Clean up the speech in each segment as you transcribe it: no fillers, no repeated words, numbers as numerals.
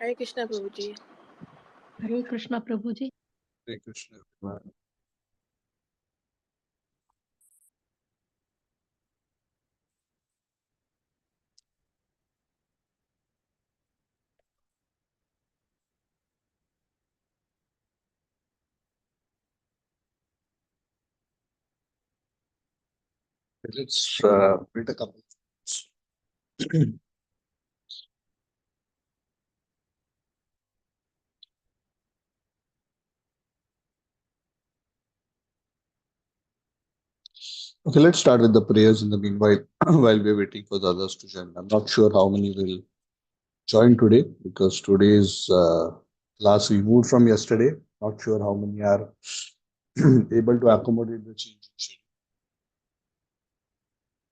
Hare Krishna Prabhuji. Hare Krishna Prabhuji. Hare Krishna. Let's wait a couple. Okay, let's start with the prayers in the meanwhile, while we're waiting for the others to join. I'm not sure how many will join today because today's class we moved from yesterday. Not sure how many are able to accommodate the change in schedule.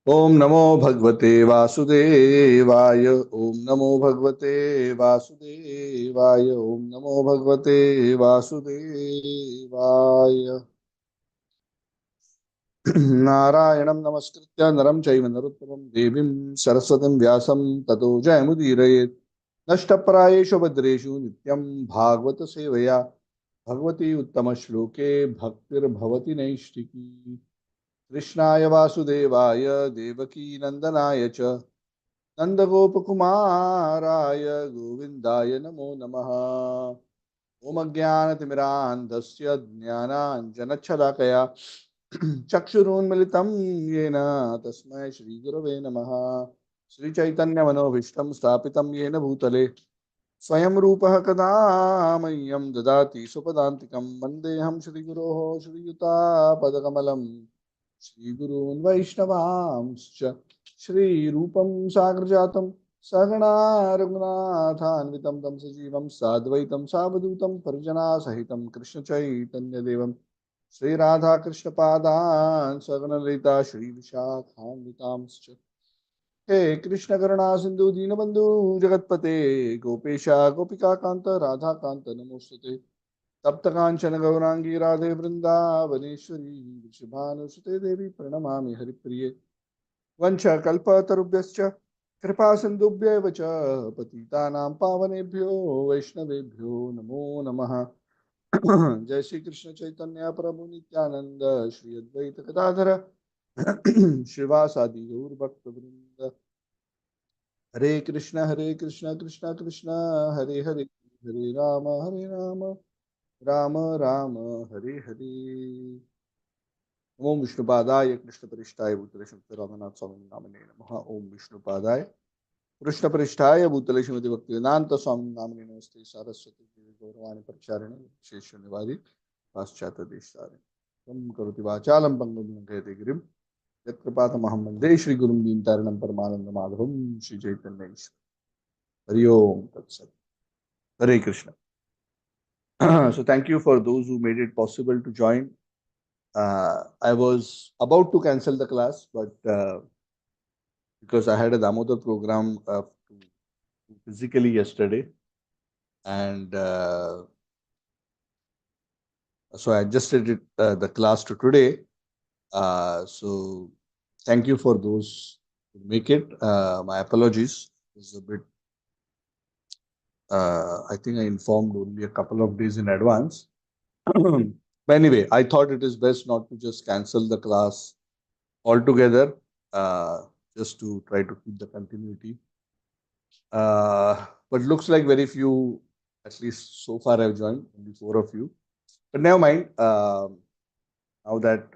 Om Namo Bhagavate Vasudevaya. Om Namo Bhagavate Vasudevaya. Om Namo Bhagavate Vasudevaya. Narayanam Namaskritya Naram Chaiva Naruttamam Devim Saraswatam Vyasam Tato Jayamudiraye Nashtaprayeshu Bhadreshu Nityam Bhagavata Sevaya Bhagavati Uttama Shloke Bhaktir Bhavati Naishtiki Krishnaya Vasudevaya Devaki Nandanaya Cha Nandagopakumaraya Govindaya Namo Namaha Om Ajnanatimirandhasya Jnananjanachadakaya Chakshurunmilitam Yena Tasmai Shri Gurave Namaha Sri Chaitanya Manobhishtam Stapitam Yena Bhutale Swayam Rupaha Kadamayyam Dadati Supadantikam Vandeham Shri Guroho Shri Yuta Padakamalam Shri Gurun Vaishnavamscha Shri Rupam Sagrajatam Sagana Raghunathanvitam Tam Sajivam Sadvaitam Savadutam Parjana Sahitam Krishna Chaitanya Devam Sri Radha Krishna Padan Sagana Lita Shri Vishakhanvitamscha He Krishna Karuna Sindhu Dinabandhu Jagatpate Gopesha Gopika Kanta Radha Kanta Namostate Taptakanchana Gaurangi Radhe Vrindavaneshwari Vishibhanusute Devi Pranamami Haripriye Vancha Kalpa Tarubhyascha Kripa Sindhubhya Vacha Patitanam Pavanebhyo Vaishnavebhyo Namo Namaha Jai Shri Krishna Chaitanya Prabhu Nityananda Shri Advaita Gadadhara Shivasadi Gaur Bhakta Vrinda Hare Krishna Krishna Krishna Hare Hare Hare Rama Rama Rama Hare Hare Om Vishnupadaya Krishna Parishthaya Bhutale Shrimati Raghunath Swami Namane Namaha Om Vishnupadaya Krishna Parishthaya Bhutale Shrimati Bhaktivedanta Swami Namane Namaste Saraswati Devi Gauravani Paricharane Shesha Nivari Paschata Deshtare Tam Karoti Vachalam Pangam Lankayate Girim Yatrapata Mahamande Shri Gurum Dintaranam Paramananda Madhavam Shri Chaitanya Ishwar Hari Om Tat Sat Hare Krishna. So thank you for those who made it possible to join. I was about to cancel the class, but because I had a Damodar program physically yesterday, and so I adjusted it, the class to today. So thank you for those who make it. My apologies. It was a bit. I think I informed only a couple of days in advance. But anyway, I thought it is best not to just cancel the class altogether, just to try to keep the continuity. But looks like very few, at least so far, have joined, only 4 of you. But never mind. Now that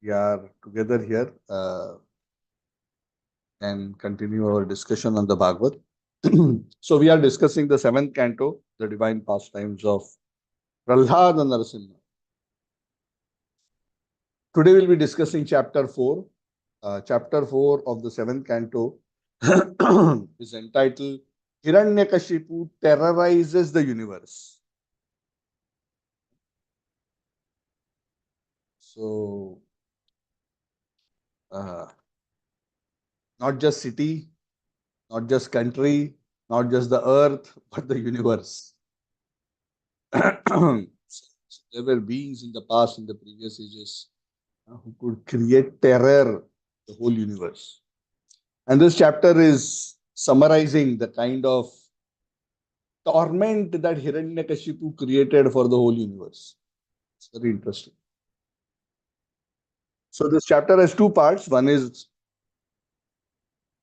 we are together here, and continue our discussion on the Bhagavad. So we are discussing the 7th canto, the divine pastimes of Prahlad and Narasimha. Today we'll be discussing chapter 4. Chapter 4 of the 7th canto is entitled Hiranyakasipu terrorizes the universe. So, not just city, not just country, not just the earth, but the universe. So there were beings in the past, in the previous ages, who could create terror the whole universe. And this chapter is summarizing the kind of torment that Hiranyakasipu created for the whole universe. It's very interesting. So this chapter has two parts. One is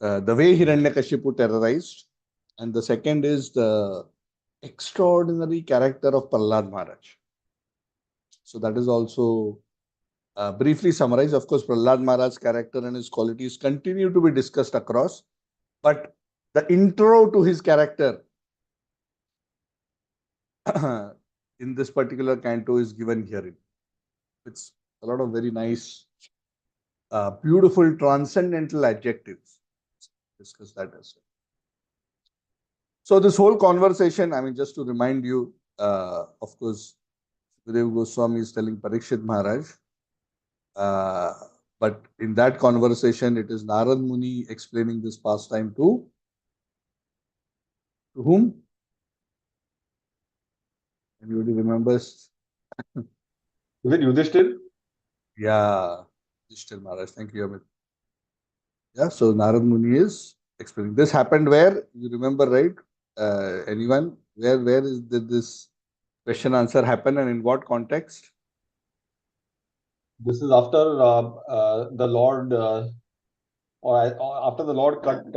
the way Hiranyakashipu terrorized, and the second is the extraordinary character of Prahlad Maharaj. So that is also briefly summarized. Of course, Prahlad Maharaj's character and his qualities continue to be discussed across, but the intro to his character in this particular canto is given herein. It's a lot of very nice, beautiful, transcendental adjectives. Discuss that as well. So this whole conversation, I mean, just to remind you, of course, Sukadev Goswami is telling Parikshit Maharaj, but in that conversation, it is Narad Muni explaining this pastime to whom? Anybody remembers? Is it Yudhishthir? Yeah, Yudhishthir Maharaj. Thank you, Amit. Yeah, so Narad Muni is explaining. This happened where? You remember, right? Anyone? Did this question answer happen and in what context? This is after the Lord, or after the Lord cut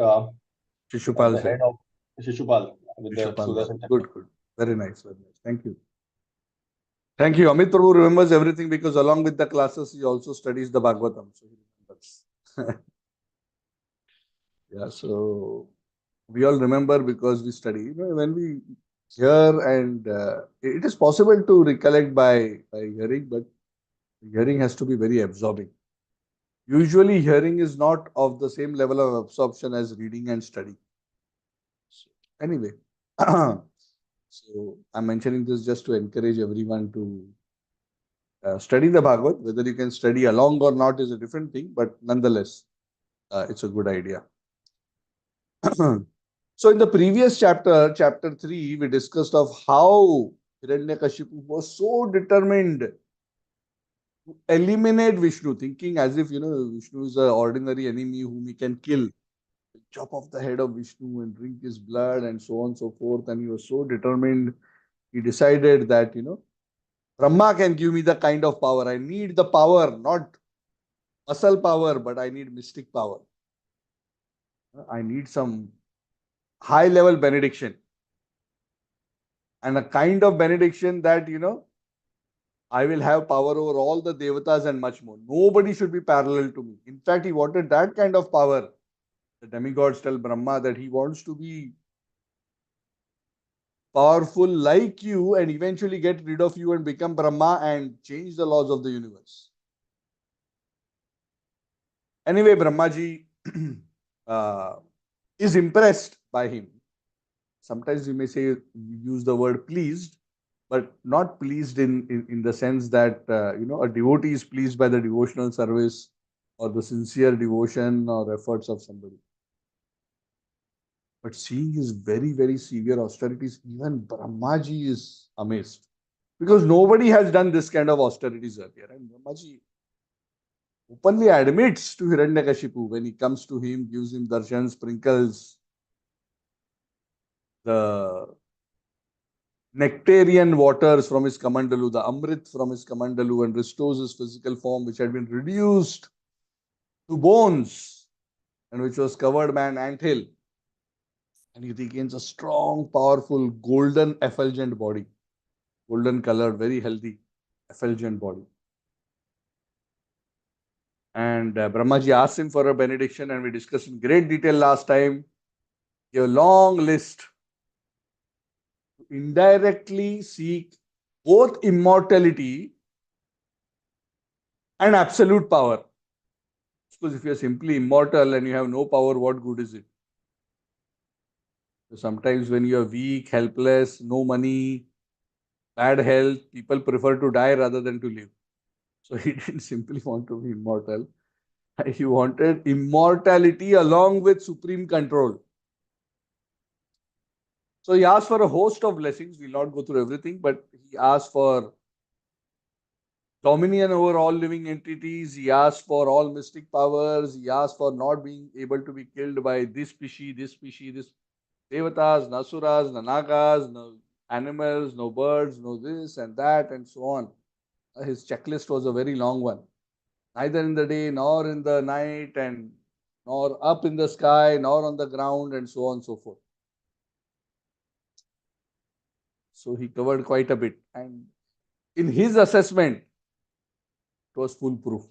Shishupal's the head of Shishupal with the Shishupal. Sudarshan Chakra. Good, good. Very nice, very nice. Thank you. Thank you. Amit Prabhu remembers everything because along with the classes, he also studies the Bhagavatam. So he remembers. Yeah, so we all remember because we study. You know, when we hear and it is possible to recollect by hearing, but hearing has to be very absorbing. Usually, hearing is not of the same level of absorption as reading and study. So, anyway, so I'm mentioning this just to encourage everyone to study the Bhagavad. Whether you can study along or not is a different thing, but nonetheless, it's a good idea. So in the previous chapter, chapter 3, we discussed of how Hiranyakashipu was so determined to eliminate Vishnu, thinking as if, Vishnu is an ordinary enemy whom he can kill. Chop off the head of Vishnu and drink his blood and so on and so forth. And he was so determined, he decided that, Brahma can give me the kind of power. I need the power, not muscle power, but I need mystic power. I need some high level benediction. And a kind of benediction that, I will have power over all the devatas and much more. Nobody should be parallel to me. In fact, he wanted that kind of power. The demigods tell Brahma that he wants to be powerful like you and eventually get rid of you and become Brahma and change the laws of the universe. Anyway, Brahmaji is impressed by him. Sometimes you may say, use the word pleased, but not pleased in the sense that, a devotee is pleased by the devotional service or the sincere devotion or efforts of somebody. But seeing his very, very severe austerities, even Brahmaji is amazed. Because nobody has done this kind of austerities earlier. And Brahmaji openly admits to Hiranyakashipu when he comes to him, gives him darshan, sprinkles the nectarian waters from his kamandalu, the amrit from his kamandalu, and restores his physical form, which had been reduced to bones and which was covered by an anthill. And he regains a strong, powerful, golden, effulgent body. Golden colored, very healthy, effulgent body. And Brahmaji asked him for a benediction, and we discussed in great detail last time. He gave a long list to indirectly seek both immortality and absolute power. Because if you are simply immortal and you have no power, what good is it? So sometimes when you are weak, helpless, no money, bad health, people prefer to die rather than to live. So he didn't simply want to be immortal. He wanted immortality along with supreme control. So he asked for a host of blessings. We'll not go through everything, but he asked for dominion over all living entities. He asked for all mystic powers. He asked for not being able to be killed by this species, this species, this. Devatas, no Asuras, no Nagas, no animals, no birds, no this and that and so on. His checklist was a very long one. Neither in the day nor in the night, and nor up in the sky nor on the ground, and so on and so forth. So he covered quite a bit, and in his assessment it was foolproof.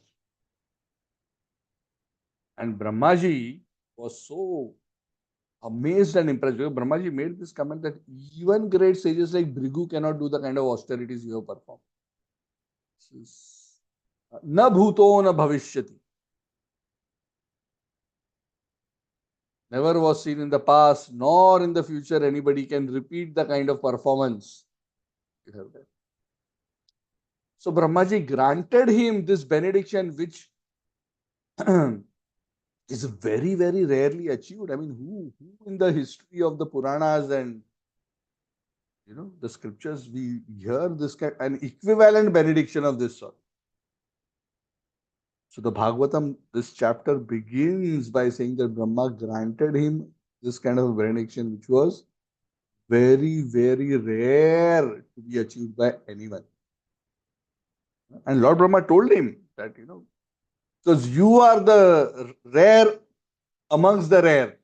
And Brahmaji was so amazed and impressed, because Brahmaji made this comment that even great sages like Bhrigu cannot do the kind of austerities you have performed. Na bhuto na bhavishyati. Never was seen in the past nor in the future anybody can repeat the kind of performance you have done. So Brahmaji granted him this benediction, which is very, very rarely achieved. I mean, who in the history of the Puranas and the scriptures we hear this kind, an equivalent benediction of this sort? So the Bhagavatam, this chapter begins by saying that Brahma granted him this kind of benediction, which was very, very rare to be achieved by anyone. And Lord Brahma told him that, because you are the rare amongst the rare,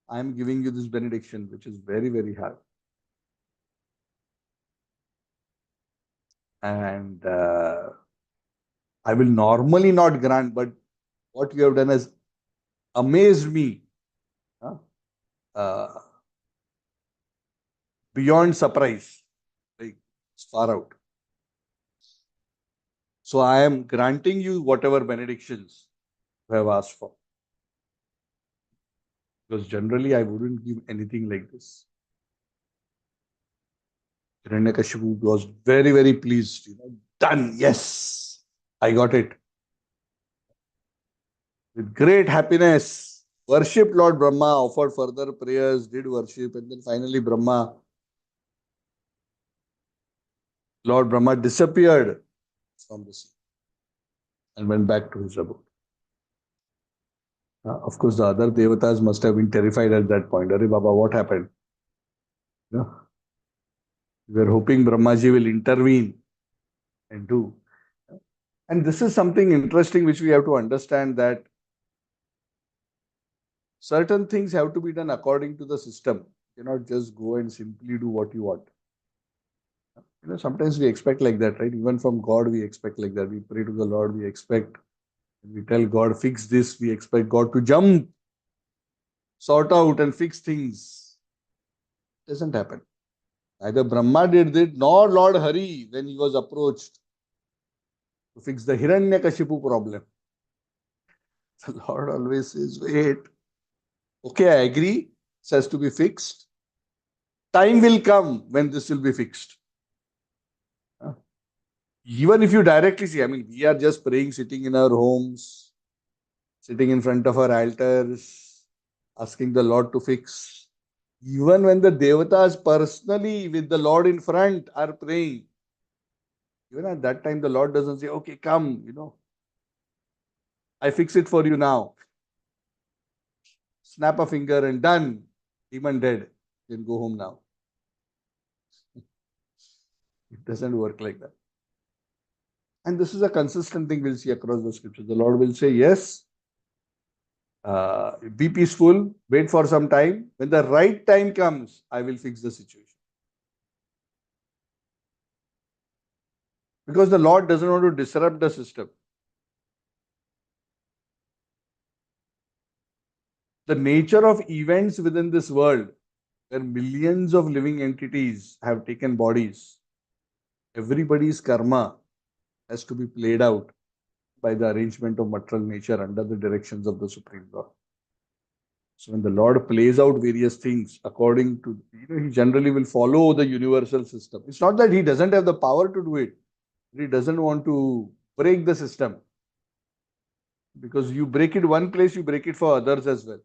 I am giving you this benediction, which is very, very hard. And I will normally not grant, but what you have done has amazed me beyond surprise, like it's far out. So I am granting you whatever benedictions you have asked for. Because generally I wouldn't give anything like this. Hiranyakasipu was very, very pleased. Done. Yes, I got it. With great happiness, worshipped Lord Brahma, offered further prayers, did worship, and then finally Lord Brahma disappeared from the scene and went back to his abode. Of course, the other devatas must have been terrified at that point. Arey Baba, what happened? We were hoping Brahmaji will intervene and do. And this is something interesting which we have to understand, that certain things have to be done according to the system. You cannot just go and simply do what you want. Sometimes we expect like that, right? Even from God, we expect like that. We pray to the Lord, we expect. We tell God, fix this, we expect God to jump, sort out and fix things. It doesn't happen. Neither Brahma did it, nor Lord Hari when he was approached to fix the Hiranyakasipu problem. The Lord always says, wait, okay, I agree, this has to be fixed. Time will come when this will be fixed. Even if you directly see, I mean, we are just praying, sitting in our homes, sitting in front of our altars, asking the Lord to fix. Even when the devatas personally with the Lord in front are praying, even at that time the Lord doesn't say, okay, come, I fix it for you now. Snap a finger and done. Demon dead. You can go home now. It doesn't work like that. And this is a consistent thing we'll see across the scriptures. The Lord will say, yes, be peaceful, wait for some time. When the right time comes, I will fix the situation. Because the Lord doesn't want to disrupt the system. The nature of events within this world, where millions of living entities have taken bodies, everybody's karma has to be played out by the arrangement of material nature under the directions of the Supreme Lord. So when the Lord plays out various things according to, he generally will follow the universal system. It's not that he doesn't have the power to do it. He doesn't want to break the system. Because you break it one place, you break it for others as well.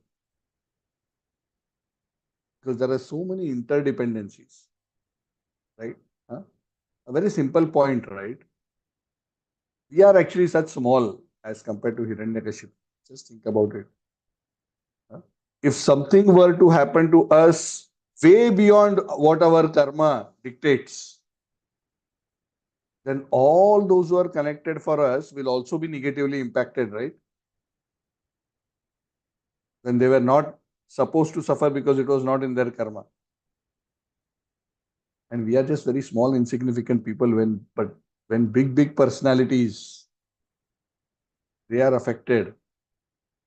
Because there are so many interdependencies. Right? A very simple point, right? We are actually such small as compared to Hiranyakasipu. Just think about it. if something were to happen to us way beyond what our karma dictates, then all those who are connected for us will also be negatively impacted, right? When they were not supposed to suffer because it was not in their karma. And we are just very small, insignificant people but when big personalities, they are affected,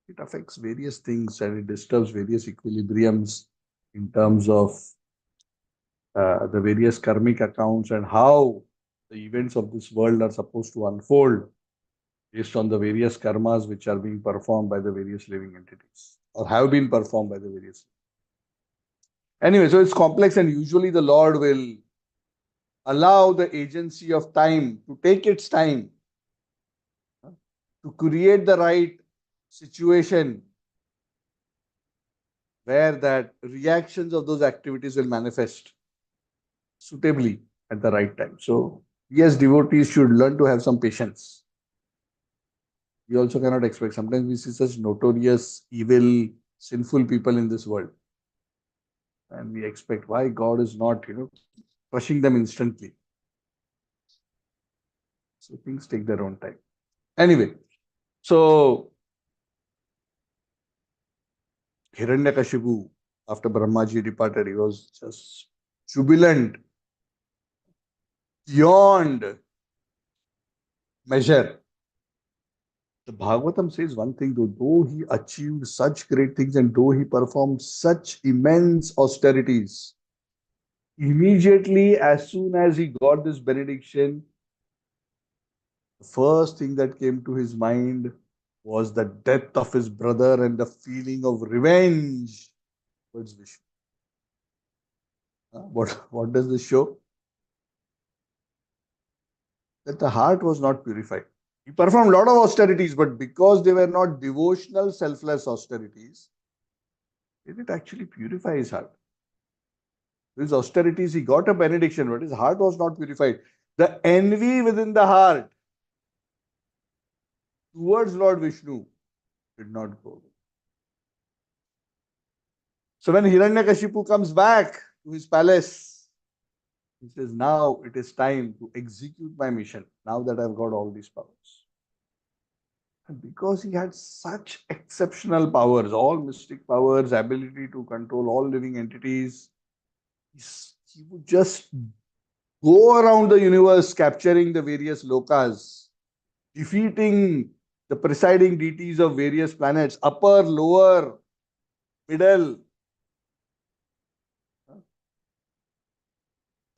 it affects various things and it disturbs various equilibriums in terms of the various karmic accounts and how the events of this world are supposed to unfold based on the various karmas which are being performed by the various living entities or have been performed by the various. Anyway, so it's complex and usually the Lord will allow the agency of time to take its time to create the right situation where that reactions of those activities will manifest suitably at the right time. So, we as devotees should learn to have some patience. We also cannot expect. Sometimes we see such notorious, evil, sinful people in this world. And we expect why God is not, crushing them instantly. So things take their own time. Anyway, so Hiranyakasipu, after Brahmaji departed, he was just jubilant beyond measure. The Bhagavatam says one thing, though he achieved such great things and though he performed such immense austerities, immediately as soon as he got this benediction, the first thing that came to his mind was the death of his brother and the feeling of revenge towards Vishnu. What does this show? That the heart was not purified. He performed a lot of austerities, but because they were not devotional, selfless austerities, they didn't actually purify his heart. His austerities, he got a benediction, but his heart was not purified. The envy within the heart towards Lord Vishnu did not go. So when Hiranyakashipu comes back to his palace, he says, now it is time to execute my mission, now that I've got all these powers. And because he had such exceptional powers, all mystic powers, ability to control all living entities, he would just go around the universe capturing the various lokas, defeating the presiding deities of various planets, upper, lower, middle,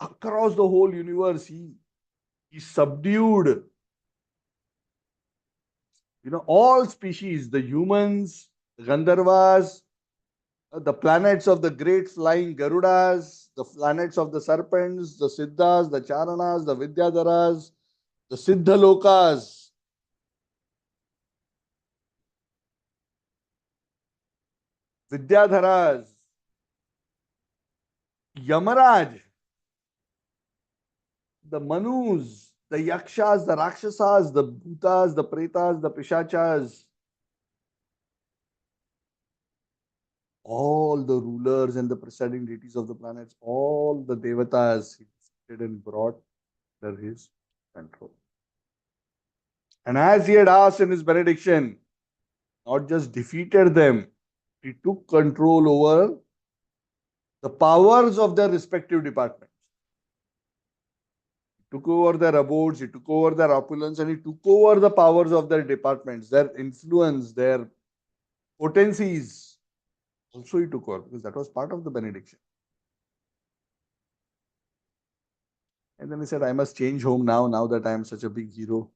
across the whole universe. He subdued, all species, the humans, the Gandharvas, the planets of the great flying Garudas, the planets of the serpents, the Siddhas, the Charanas, the Vidyadharas, the Siddhalokas. Vidyadharas, Yamaraj, the Manus, the Yakshas, the Rakshasas, the Bhutas, the Pretas, the Pishachas, all the rulers and the presiding deities of the planets, all the Devatas, he defeated and brought under his control. And as he had asked in his benediction, not just defeated them, he took control over the powers of their respective departments. He took over their abodes, he took over their opulence, and he took over the powers of their departments, their influence, their potencies. Also, he took over because that was part of the benediction. And then he said, I must change home now that I am such a big hero.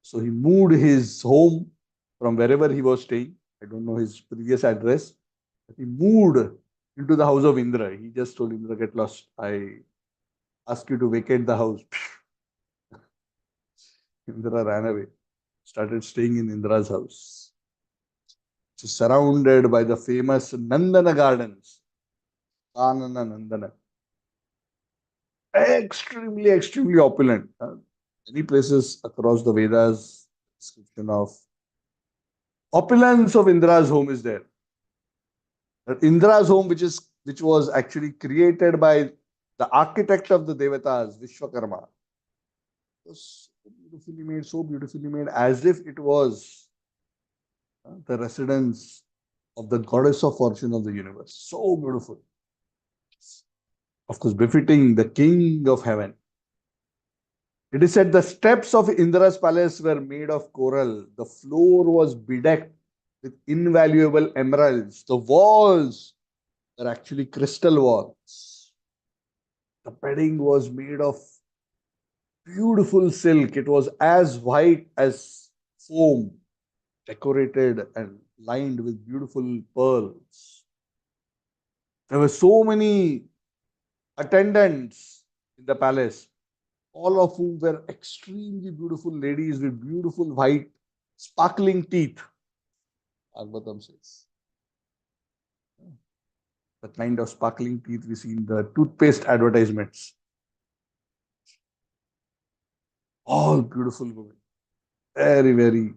So he moved his home from wherever he was staying. I don't know his previous address. But he moved into the house of Indra. He just told Indra, get lost. I ask you to vacate the house. Indra ran away, started staying in Indra's house. Which is surrounded by the famous Nandana gardens. Anana Nandana. Extremely opulent. Many places across the Vedas, description of opulence of Indra's home is there. Indra's home, which was actually created by the architect of the Devatas, Vishwakarma, was so beautifully made, as if it was the residence of the goddess of fortune of the universe. So beautiful. Of course, befitting the king of heaven. It is said the steps of Indra's palace were made of coral. The floor was bedecked with invaluable emeralds. The walls were actually crystal walls. The bedding was made of beautiful silk. It was as white as foam, decorated and lined with beautiful pearls. There were so many attendants in the palace, all of whom were extremely beautiful ladies with beautiful white, sparkling teeth. Bhagavatam says. The kind of sparkling teeth we see in the toothpaste advertisements. All beautiful women. Very, very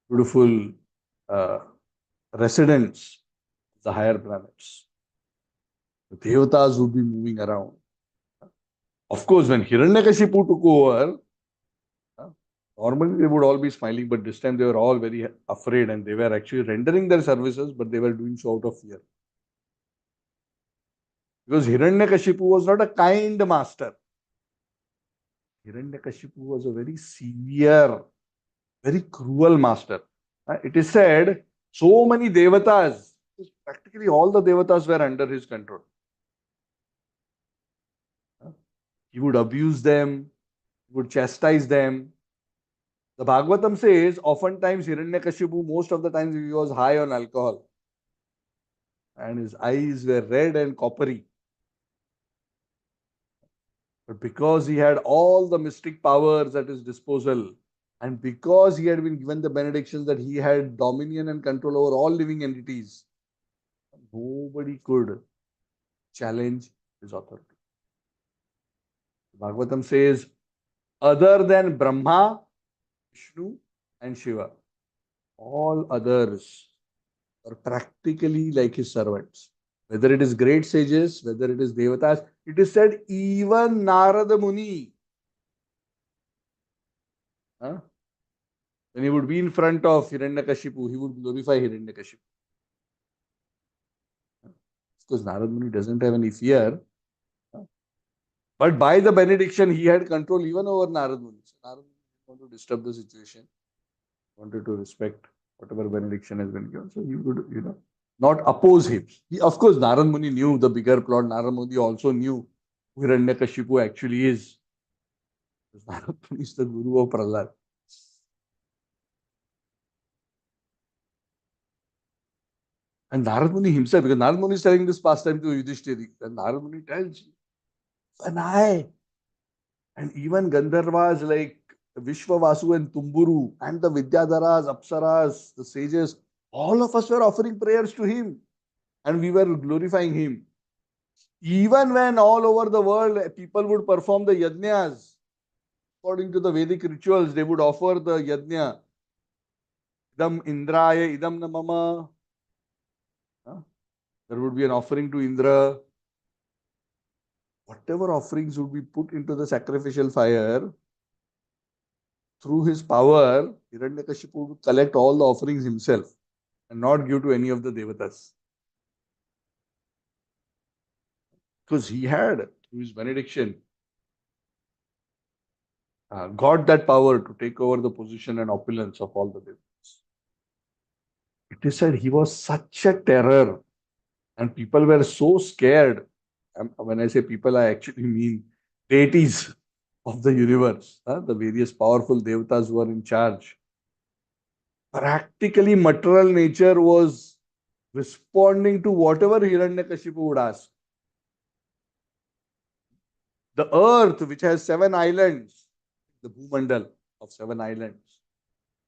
beautiful residents of the higher planets. The Devatas would be moving around. Of course, when Hiranyakasipu took over, normally they would all be smiling, but this time they were all very afraid and they were actually rendering their services, but they were doing so out of fear. Because Hiranyakashipu was not a kind master. Hiranyakashipu was a very severe, very cruel master. It is said so many devatas, practically all the devatas were under his control. He would abuse them, he would chastise them. The Bhagavatam says oftentimes Hiranyakashipu, most of the times he was high on alcohol and his eyes were red and coppery. But because he had all the mystic powers at his disposal, and because he had been given the benedictions that he had dominion and control over all living entities, nobody could challenge his authority. Bhagavatam says, other than Brahma, Vishnu, and Shiva, all others are practically like his servants. Whether it is great sages, whether it is devatas, it is said even Narada Muni, when he would be in front of Hiranyakashipu, he would glorify Hiranyakashipu. Of course, Narada Muni doesn't have any fear, but by the benediction, he had control even over Narada Muni. So Narada Muni didn't want to disturb the situation, wanted to respect whatever benediction has been given. So he would, not oppose him. Of course, Narada Muni knew the bigger plot. Narada Muni also knew who Hiranyakashipu actually is. Because Narada Muni is the guru of Prahlad. And Narada Muni himself, because Narada Muni is telling this pastime to Yudhishthira, and Narada Muni tells, when and even Gandharvas like Vishwavasu and Tumburu, and the Vidyadharas, Apsaras, the sages, all of us were offering prayers to him, and we were glorifying him. Even when all over the world people would perform the yajnas, according to the Vedic rituals, they would offer the yajna. Idam Indraya, Idam Namama. There would be an offering to Indra. Whatever offerings would be put into the sacrificial fire, through his power, Hiranyakashipu would collect all the offerings himself and not give to any of the devatas. Because he had, through his benediction, got that power to take over the position and opulence of all the devatas. It is said he was such a terror and people were so scared. When I say people, I actually mean deities of the universe, the various powerful devatas who are in charge. Practically, material nature was responding to whatever Hiranyakashipu would ask. The earth, which has 7 islands, the Bhumandal of 7 islands,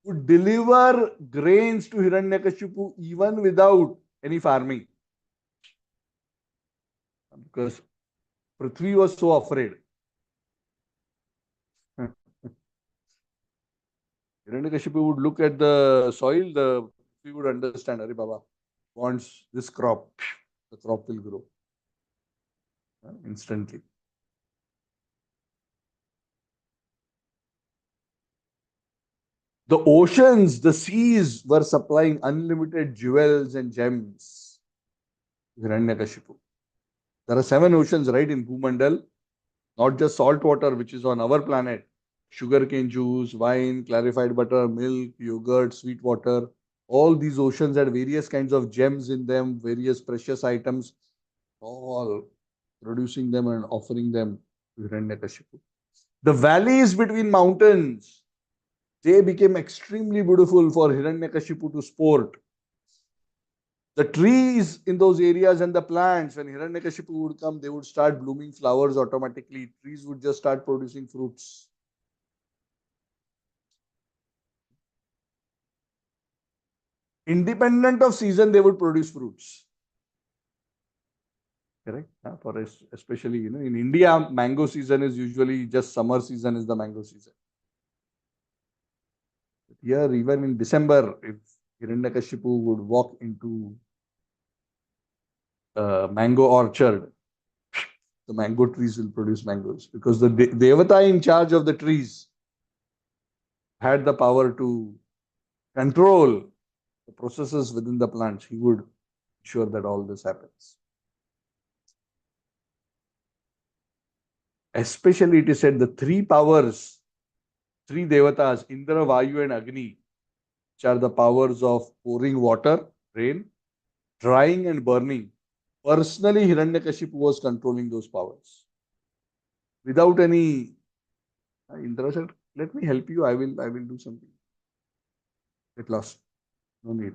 would deliver grains to Hiranyakashipu even without any farming. Because Prithvi was so afraid. Hiranyakashipu would look at the soil, we would understand, Hari Baba, wants this crop, the crop will grow instantly. The oceans, the seas were supplying unlimited jewels and gems to Hiranyakashipu. There are 7 oceans, right, in Bhumandal, not just salt water, which is on our planet. Sugarcane juice, wine, clarified butter, milk, yogurt, sweet water. All these oceans had various kinds of gems in them, various precious items, all producing them and offering them to Hiranyakashipu. The valleys between mountains, they became extremely beautiful for Hiranyakashipu to sport. The trees in those areas and the plants, when Hiranyakashipu would come, they would start blooming flowers automatically. Trees would just start producing fruits. Independent of season, they would produce fruits. Correct? For especially, in India, mango season is usually just summer season is the mango season. Here, even in December, if Hiranyakashipu would walk into a mango orchard, the mango trees will produce mangoes because the Devata in charge of the trees had the power to control the processes within the plants. He would ensure that all this happens. Especially, it is said the 3 powers, 3 devatas, Indra, Vayu, and Agni, which are the powers of pouring water, rain, drying, and burning. Personally, Hiranyakashipu was controlling those powers. Without any, Indra said, "Let me help you. I will do something." Get lost. No need.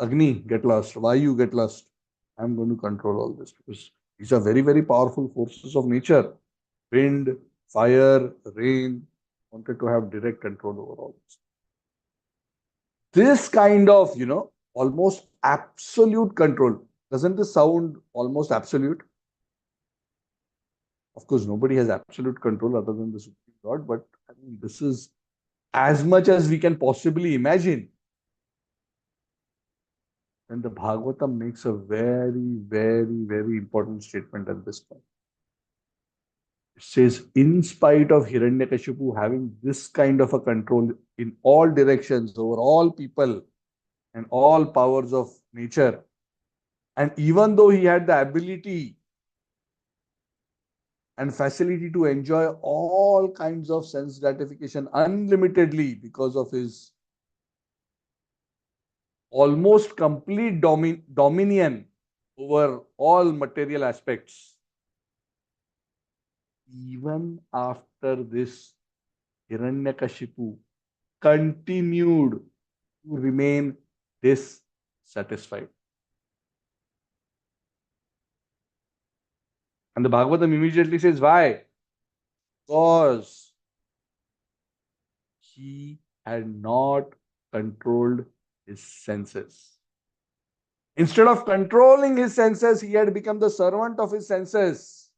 Agni, get lost. Vayu, get lost. I'm going to control all this because these are very, very powerful forces of nature. Wind, fire, rain, wanted to have direct control over all this. This kind of, almost absolute control. Doesn't this sound almost absolute? Of course, nobody has absolute control other than the Supreme God, but I mean, this is as much as we can possibly imagine. And the Bhagavatam makes a very, very, very important statement at this point. It says, in spite of Hiranyakashipu having this kind of a control in all directions over all people and all powers of nature, and even though he had the ability and facility to enjoy all kinds of sense gratification unlimitedly because of his almost complete dominion over all material aspects, even after this, Hiranyakashipu continued to remain dissatisfied. And the Bhagavatam immediately says, why? Because he had not controlled his senses. Instead of controlling his senses, he had become the servant of his senses.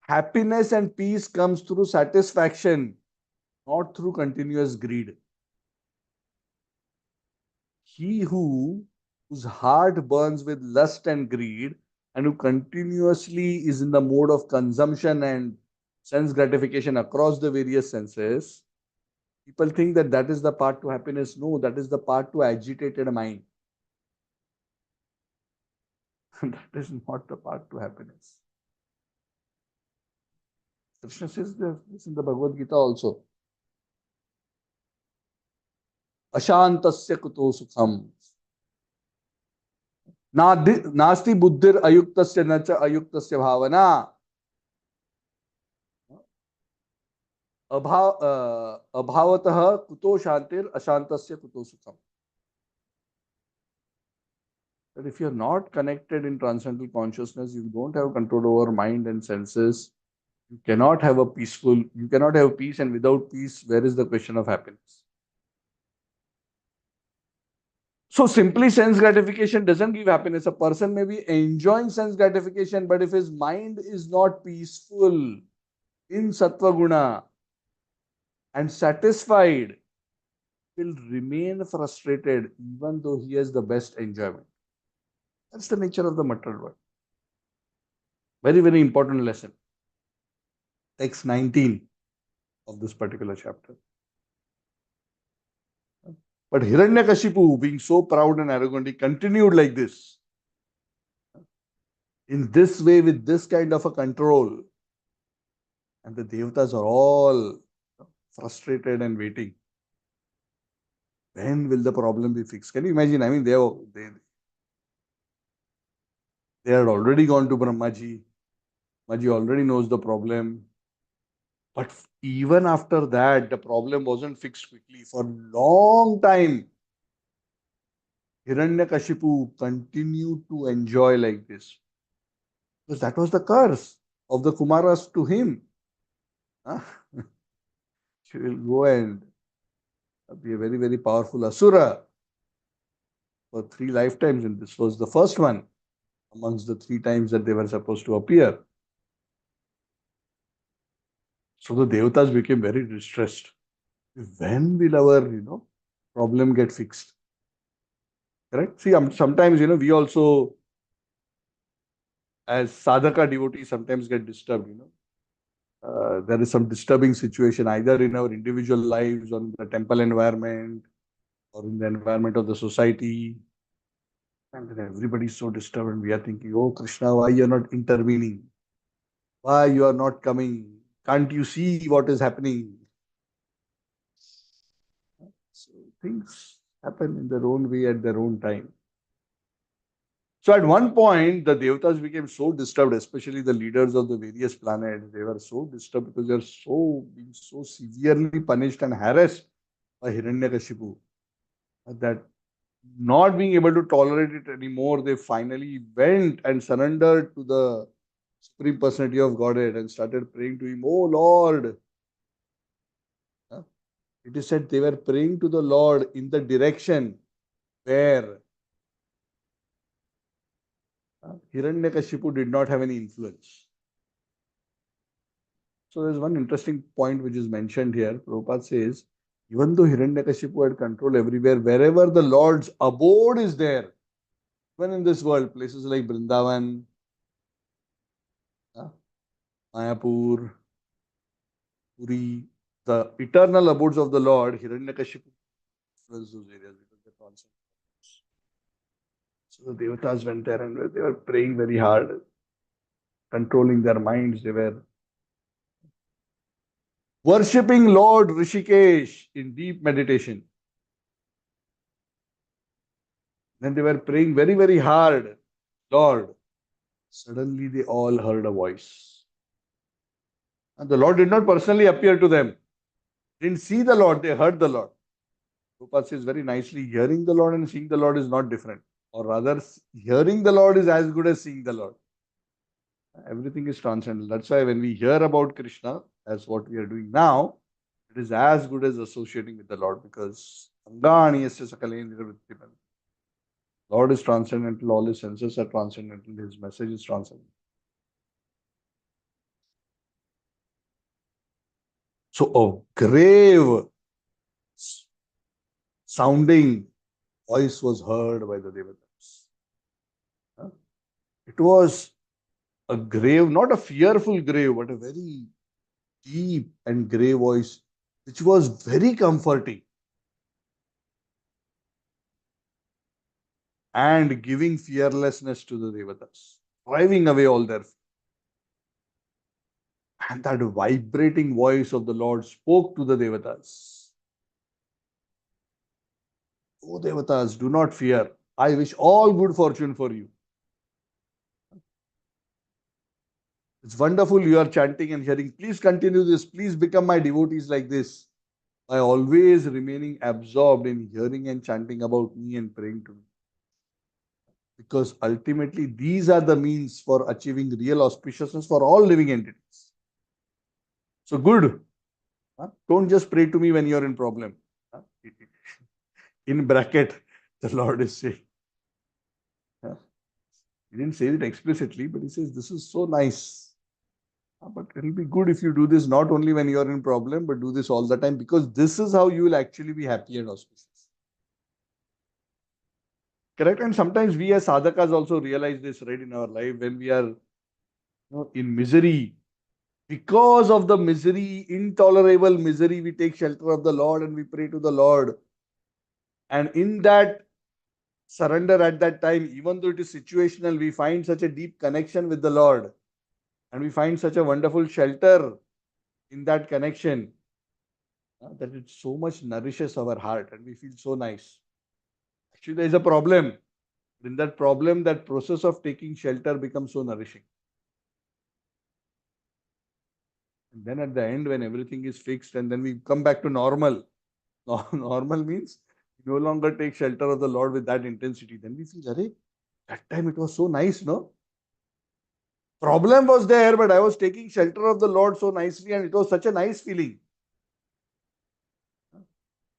Happiness and peace comes through satisfaction, not through continuous greed. He whose heart burns with lust and greed and who continuously is in the mode of consumption and sense gratification across the various senses, people think that that is the path to happiness. No, that is the path to agitated mind. That is not the path to happiness. Krishna says this in the Bhagavad Gita also. Ashantasya kuto sukham. Nasti buddhir ayuktasya nacha ayuktasya bhavana. Abhavatah kuto shantir ashantasya kuto sukham. That if you are not connected in transcendental consciousness, you don't have control over mind and senses, you cannot have peace, and without peace, where is the question of happiness? So simply sense gratification doesn't give happiness. A person may be enjoying sense gratification, but if his mind is not peaceful in sattva guna and satisfied, will remain frustrated even though he has the best enjoyment. That's the nature of the material world. Very, very important lesson. Text 19 of this particular chapter. But Hiranyakasipu, being so proud and arrogant, he continued like this. In this way, with this kind of a control. And the Devatas are all frustrated and waiting. When will the problem be fixed? Can you imagine? I mean, they had already gone to Brahmaji. Brahmaji already knows the problem. But even after that, the problem wasn't fixed quickly. For a long time, Hiranyakashipu continued to enjoy like this. Because that was the curse of the Kumaras to him. Huh? She will go and be a very, very powerful Asura for 3 lifetimes, and this was the first one amongst the 3 times that they were supposed to appear. So the Devatas became very distressed. When will our, problem get fixed? Correct? See, sometimes, we also, as sadhaka devotees, sometimes get disturbed, there is some disturbing situation either in our individual lives or in the temple environment or in the environment of the society. And then everybody is so disturbed and we are thinking, oh Krishna, why you are not intervening? Why you are not coming? Can't you see what is happening? So things happen in their own way at their own time. So at one point, the Devatas became so disturbed, especially the leaders of the various planets. They were so disturbed because they are being so severely punished and harassed by Hiranyakashipu that not being able to tolerate it anymore, they finally went and surrendered to the Supreme Personality of Godhead and started praying to him, oh Lord. It is said they were praying to the Lord in the direction where Hiranyakashipu did not have any influence. So there's one interesting point which is mentioned here. Prabhupada says, even though Hiranyakashipu had control everywhere, wherever the Lord's abode is there, even in this world, places like Vrindavan, Mayapur, Puri, the eternal abodes of the Lord, Hiranyakashipu influenced those areas because they're constant. So the Devatas went there and they were praying very hard, controlling their minds. They were worshipping Lord Rishikesh in deep meditation. Then they were praying very, very hard, Lord. Suddenly they all heard a voice. And the Lord did not personally appear to them. Didn't see the Lord, they heard the Lord. Prabhupada says very nicely, hearing the Lord and seeing the Lord is not different. Or rather, hearing the Lord is as good as seeing the Lord. Everything is transcendental. That's why when we hear about Krishna, as what we are doing now, it is as good as associating with the Lord because Lord is transcendental, all his senses are transcendental, his message is transcendental. So a grave sounding voice was heard by the Devatas. It was a grave, not a fearful grave, but a very deep and grave voice, which was very comforting and giving fearlessness to the Devatas, driving away all their fear. And that vibrating voice of the Lord spoke to the Devatas. Oh Devatas, do not fear. I wish all good fortune for you. It's wonderful you are chanting and hearing. Please continue this. Please become my devotees like this. By always remaining absorbed in hearing and chanting about me and praying to me. Because ultimately these are the means for achieving real auspiciousness for all living entities. So good. Don't just pray to me when you're in problem. In bracket, the Lord is saying. He didn't say it explicitly, but he says, this is so nice. But it'll be good if you do this not only when you're in problem, but do this all the time, because this is how you will actually be happy and auspicious. Correct? And sometimes we as sadhakas also realize this, right, in our life when we are in misery. Because of the misery, intolerable misery, we take shelter of the Lord and we pray to the Lord. And in that surrender at that time, even though it is situational, we find such a deep connection with the Lord. And we find such a wonderful shelter in that connection that it so much nourishes our heart and we feel so nice. Actually, there is a problem. In that problem, that process of taking shelter becomes so nourishing. And then at the end, when everything is fixed and then we come back to normal, normal means we no longer take shelter of the Lord with that intensity. Then we feel, Arey, that time it was so nice, no? Problem was there, but I was taking shelter of the Lord so nicely and it was such a nice feeling.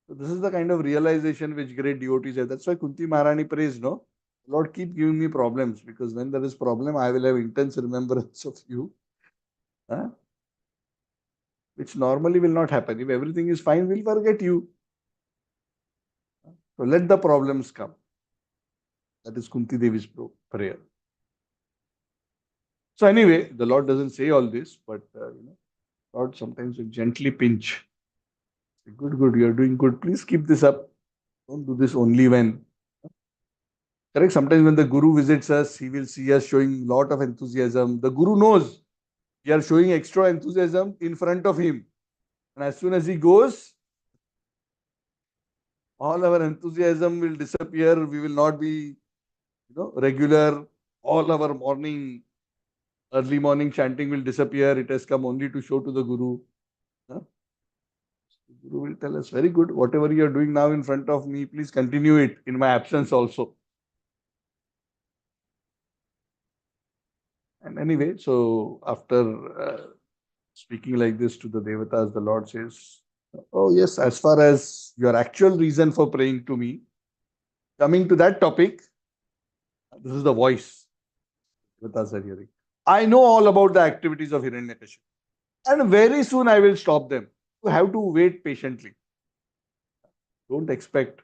So this is the kind of realization which great devotees have. That's why Kunti Maharani prays, no? Lord, keep giving me problems, because when there is problem, I will have intense remembrance of you, which normally will not happen. If everything is fine, we'll forget you. So let the problems come. That is Kunti Devi's prayer. So anyway, the Lord doesn't say all this, but Lord sometimes will gently pinch. Say, good, you're doing good. Please keep this up. Don't do this only when. Correct? Sometimes when the Guru visits us, he will see us showing lot of enthusiasm. The Guru knows we are showing extra enthusiasm in front of him. And as soon as he goes, all our enthusiasm will disappear. We will not be, regular. All our early morning chanting will disappear. It has come only to show to the Guru. Huh? The Guru will tell us, very good, whatever you are doing now in front of me, please continue it in my absence also. And anyway, so after speaking like this to the Devatas, the Lord says, oh yes, as far as your actual reason for praying to me, coming to that topic, this is the voice Devatas are hearing. I know all about the activities of Hiranyakasipu, and very soon I will stop them. You have to wait patiently. Don't expect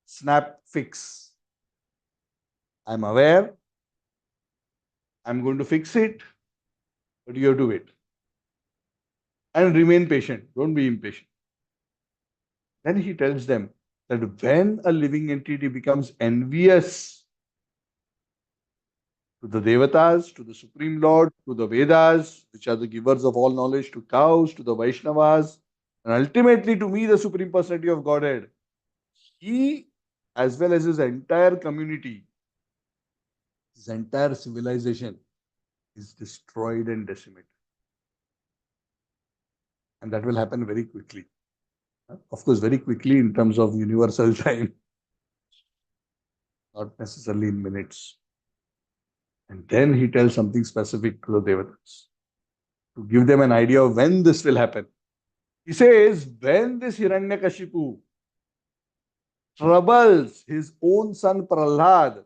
snap fix. I'm aware. I'm going to fix it, but you have to wait. And remain patient. Don't be impatient. Then he tells them that when a living entity becomes envious to the Devatas, to the Supreme Lord, to the Vedas, which are the givers of all knowledge, to cows, to the Vaishnavas, and ultimately to me, the Supreme Personality of Godhead, he, as well as his entire community, his entire civilization, is destroyed and decimated. And that will happen very quickly. Of course, very quickly in terms of universal time, not necessarily in minutes. And then he tells something specific to the Devatas to give them an idea of when this will happen. He says, when this Hiranyakashipu troubles his own son Prahlad,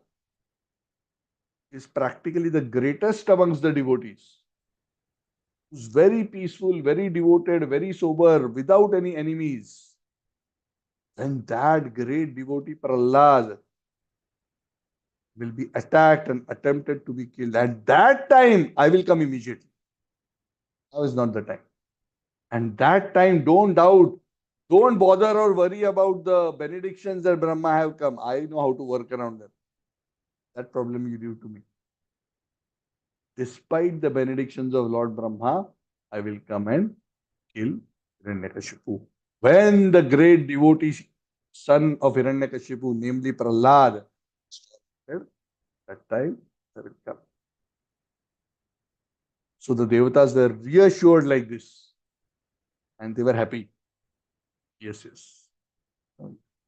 is practically the greatest amongst the devotees, who's very peaceful, very devoted, very sober, without any enemies. Then that great devotee Prahlad will be attacked and attempted to be killed. At that time, I will come immediately. Now is not the time. And that time, don't doubt, don't bother or worry about the benedictions that Brahma have come. I know how to work around them. That problem you leave to me. Despite the benedictions of Lord Brahma, I will come and kill Hiranyakashipu. When the great devotee son of Hiranyakashipu, namely Prahlad, that time I will come. So the Devatas were reassured like this, and they were happy. Yes.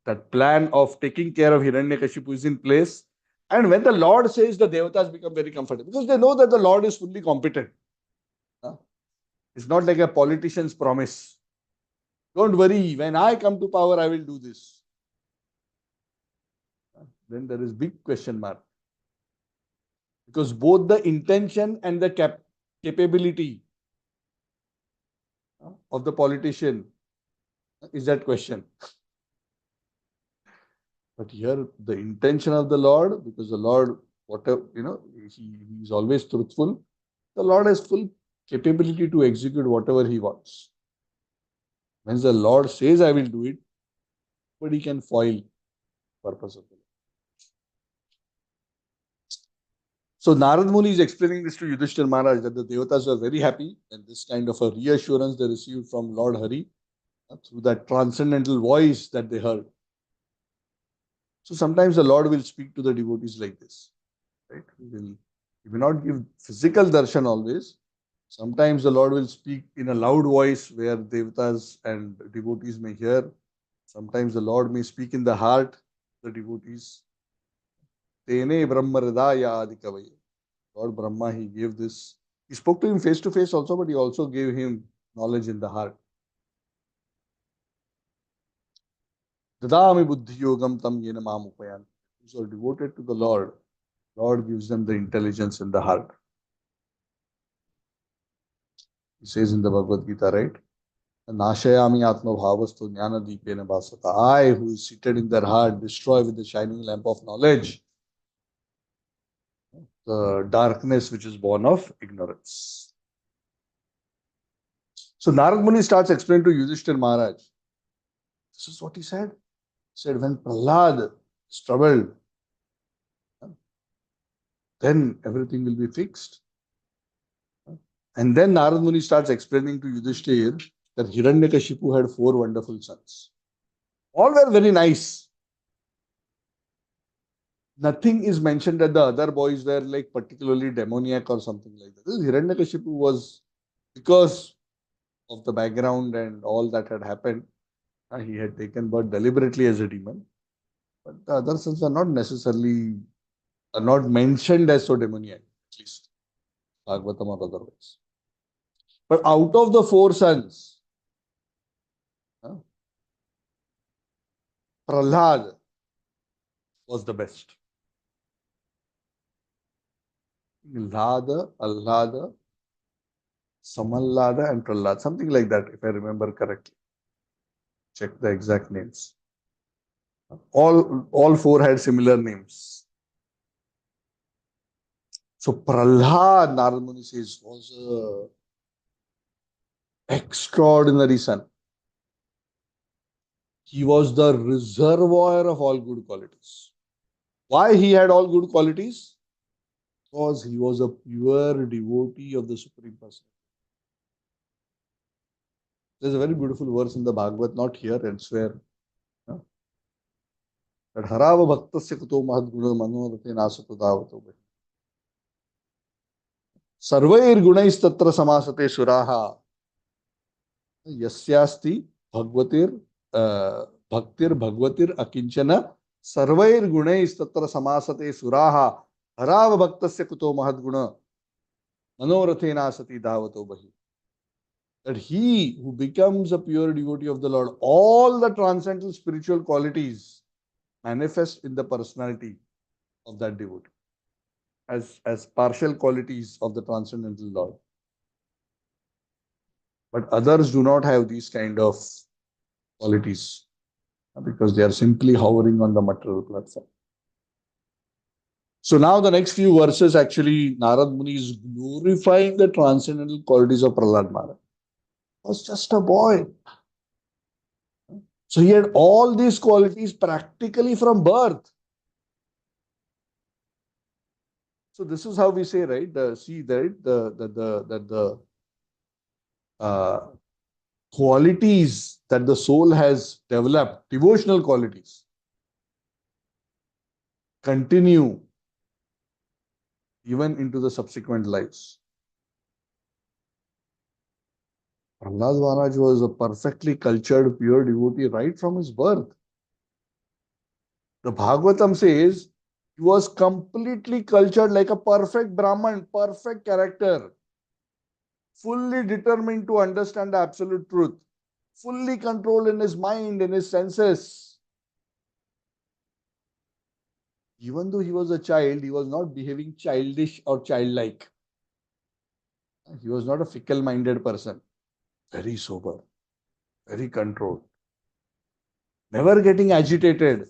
That plan of taking care of Hiranyakashipu is in place. And when the Lord says, the Devatas become very comfortable, because they know that the Lord is fully competent. It's not like a politician's promise. Don't worry, when I come to power, I will do this. Then there is big question mark. Because both the intention and the capability of the politician is that question. But here the intention of the Lord, because the Lord, whatever, he is always truthful. The Lord has full capability to execute whatever he wants. When the Lord says, I will do it, but he can foil purpose of the Lord. So Narad Muni is explaining this to Yudhishthira Maharaj that the Devatas were very happy and this kind of a reassurance they received from Lord Hari through that transcendental voice that they heard. So sometimes the Lord will speak to the devotees like this. Right? He will not give physical darshan always. Sometimes the Lord will speak in a loud voice where devatas and devotees may hear. Sometimes the Lord may speak in the heart, the devotees. Tene Brahma Hridaya Adikavaya. Lord Brahma, he gave this. He spoke to him face to face also, but he also gave him knowledge in the heart. Dadami Buddhi Yogam Tam Yena Mam Upayan. Those who are devoted to the Lord, Lord gives them the intelligence in the heart. He says in the Bhagavad Gita, right? Nashayami Atma Bhavastu Jnana Deepena Bhasata. I, who is seated in their heart, destroy with the shining lamp of knowledge the darkness which is born of ignorance. So Narad Muni starts explaining to Yudhishthira Maharaj. This is what he said. He said, when Prahlad is troubled, then everything will be fixed. And then Narad Muni starts explaining to Yudhishthira that Hiranyakasipu had 4 wonderful sons. All were very nice. Nothing is mentioned that the other boys were like particularly demoniac or something like that. This Hiranyakasipu was, because of the background and all that had happened, he had taken birth deliberately as a demon. But the other sons are not necessarily, are not mentioned as so demoniac, at least Bhagavatam or otherwise. But out of the 4 sons, Prahlad was the best. Llada, Allada, Samallada and Prahlad, something like that, if I remember correctly. Check the exact names. All 4 had similar names. So Prahlad, Narad Muni says, was an extraordinary son. He was the reservoir of all good qualities. Why he had all good qualities? Because he was a pure devotee of the Supreme Person. There's a very beautiful verse in the Bhagavad, not here, elsewhere. That Harava Bhaktasya Kuto Mahadguna Manorate Nasato Davato. Sarvair Gunais Tatra Samasate Suraha. Yasyasti Bhagavatir Bhaktir Bhagavatir Akinchana Sarvair Gunais Tatra Samasate Suraha Harava Bhaktasya Kuto Mahadguna Manorate Nasati Davato Bahi. That he who becomes a pure devotee of the Lord, all the transcendental spiritual qualities manifest in the personality of that devotee as partial qualities of the transcendental Lord. But others do not have these kind of qualities because they are simply hovering on the material platform. So now the next few verses, actually Narad Muni is glorifying the transcendental qualities of Prahlad Maharaj. He was just a boy. So he had all these qualities practically from birth. So this is how we say, right? The qualities that the soul has developed, devotional qualities, continue even into the subsequent lives. Prahlad Maharaj was a perfectly cultured, pure devotee right from his birth. The Bhagavatam says he was completely cultured like a perfect Brahman, perfect character, fully determined to understand the absolute truth, fully controlled in his mind, in his senses. Even though he was a child, he was not behaving childish or childlike. He was not a fickle-minded person. Very sober, very controlled, never getting agitated,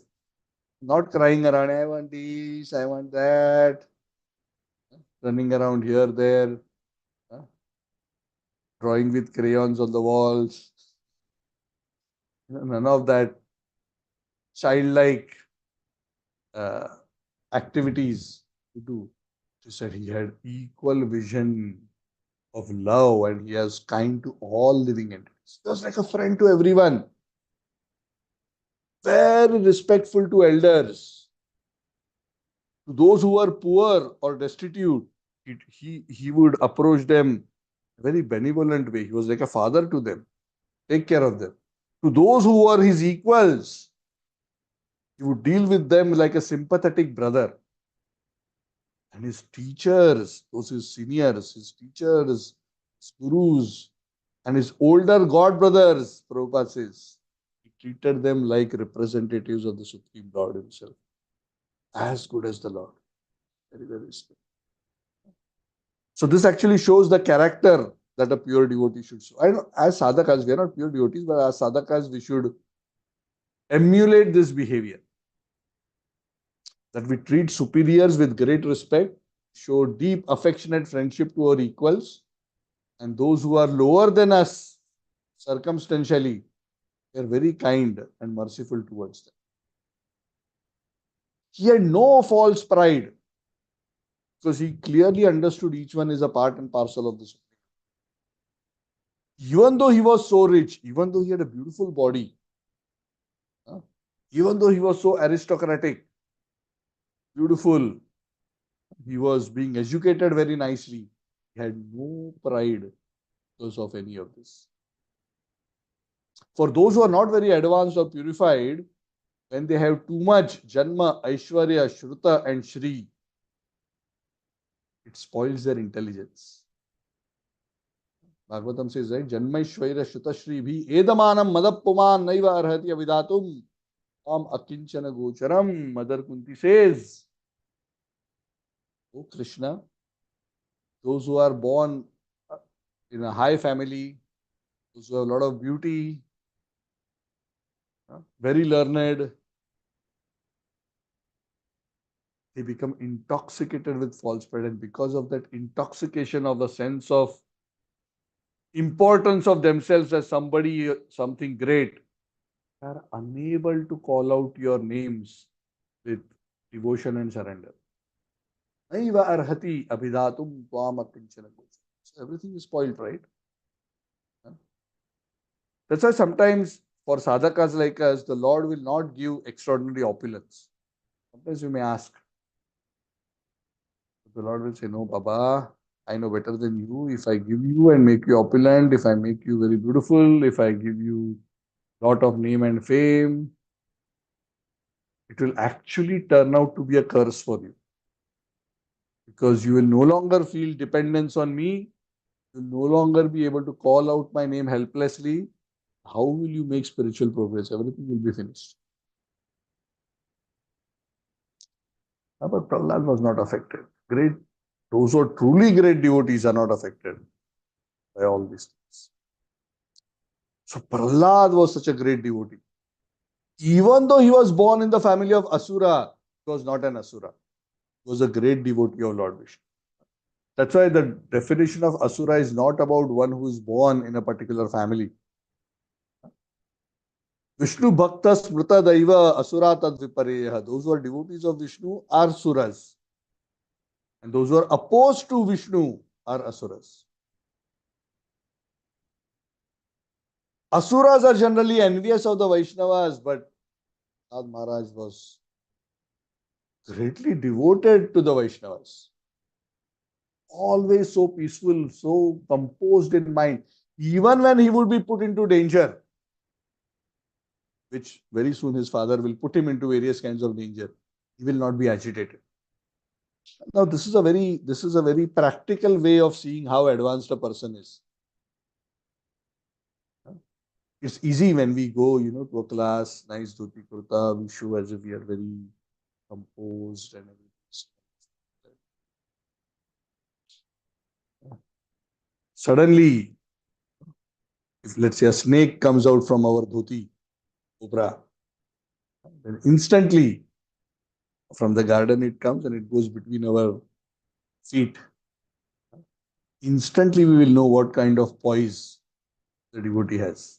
not crying around, I want this, I want that, running around here, there, drawing with crayons on the walls. None of that childlike uh, activities to do. She said he had equal vision of love and he was kind to all living entities. He was like a friend to everyone. Very respectful to elders. To those who were poor or destitute, he would approach them in a very benevolent way. He was like a father to them. Take care of them. To those who were his equals, he would deal with them like a sympathetic brother. And his teachers, those his seniors, his teachers, his gurus, and his older god brothers, Prabhupada says, he treated them like representatives of the Supreme Lord himself. As good as the Lord. Very, very strong. So this actually shows the character that a pure devotee should show. I know, as sadhakas, we are not pure devotees, but as sadhakas, we should emulate this behavior. That we treat superiors with great respect, show deep affectionate friendship to our equals, and those who are lower than us, circumstantially, we are very kind and merciful towards them. He had no false pride because he clearly understood each one is a part and parcel of the Supreme. Even though he was so rich, even though he had a beautiful body, even though he was so aristocratic, beautiful, he was being educated very nicely, he had no pride because of any of this. For those who are not very advanced or purified, when they have too much Janma, Aishwarya, Shruta and Shri, it spoils their intelligence. Bhagavatam says, right? Janmaishwarya Shruta Shri bhi edamanam madappuman naiva arhati avidatum am akinchana gocharam. Mother Kunti says, O Krishna, those who are born in a high family, those who have a lot of beauty, very learned, they become intoxicated with false pride. And because of that intoxication of a sense of importance of themselves as somebody, something great, they are unable to call out your names with devotion and surrender. Naiva arhati abhidatum tvam akinchana gochara. So everything is spoiled, right? That's why sometimes for sadhakas like us, the Lord will not give extraordinary opulence. Sometimes you may ask. The Lord will say, no, Baba, I know better than you. If I give you and make you opulent, if I make you very beautiful, if I give you lot of name and fame, it will actually turn out to be a curse for you. Because you will no longer feel dependence on me. You will no longer be able to call out my name helplessly. How will you make spiritual progress? Everything will be finished. But Prahlad was not affected. Those who are truly great devotees are not affected by all these things. So Prahlad was such a great devotee. Even though he was born in the family of Asura, he was not an Asura. He was a great devotee of Lord Vishnu. That's why the definition of Asura is not about one who is born in a particular family. Vishnu Bhakta Smrta Daiva Asura Tad Vipareya. Those who are devotees of Vishnu are Suras. And those who are opposed to Vishnu are Asuras. Asuras are generally envious of the Vaishnavas, but Prabhupada Maharaj was greatly devoted to the Vaishnavas. Always so peaceful, so composed in mind. Even when he would be put into danger, which very soon his father will put him into various kinds of danger, he will not be agitated. Now, this is a very practical way of seeing how advanced a person is. It's easy when we go, to a class, nice dhoti kurta, we show as if we are very composed and everything. Suddenly, if let's say a snake comes out from our dhoti, cobra, then instantly from the garden it comes and it goes between our feet. Instantly we will know what kind of poise the devotee has.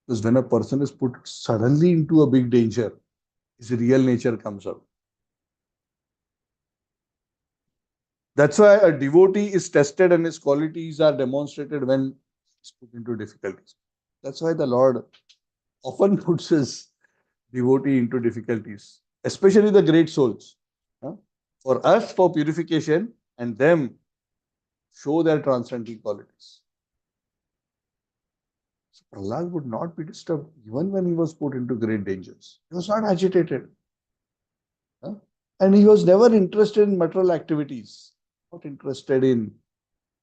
Because when a person is put suddenly into a big danger, his real nature comes out. That's why a devotee is tested and his qualities are demonstrated when he's put into difficulties. That's why the Lord often puts his devotee into difficulties, especially the great souls. Huh? For us, for purification, and them show their transcending qualities. So Prahlad would not be disturbed even when he was put into great dangers. He was not agitated. Huh? And he was never interested in material activities, not interested in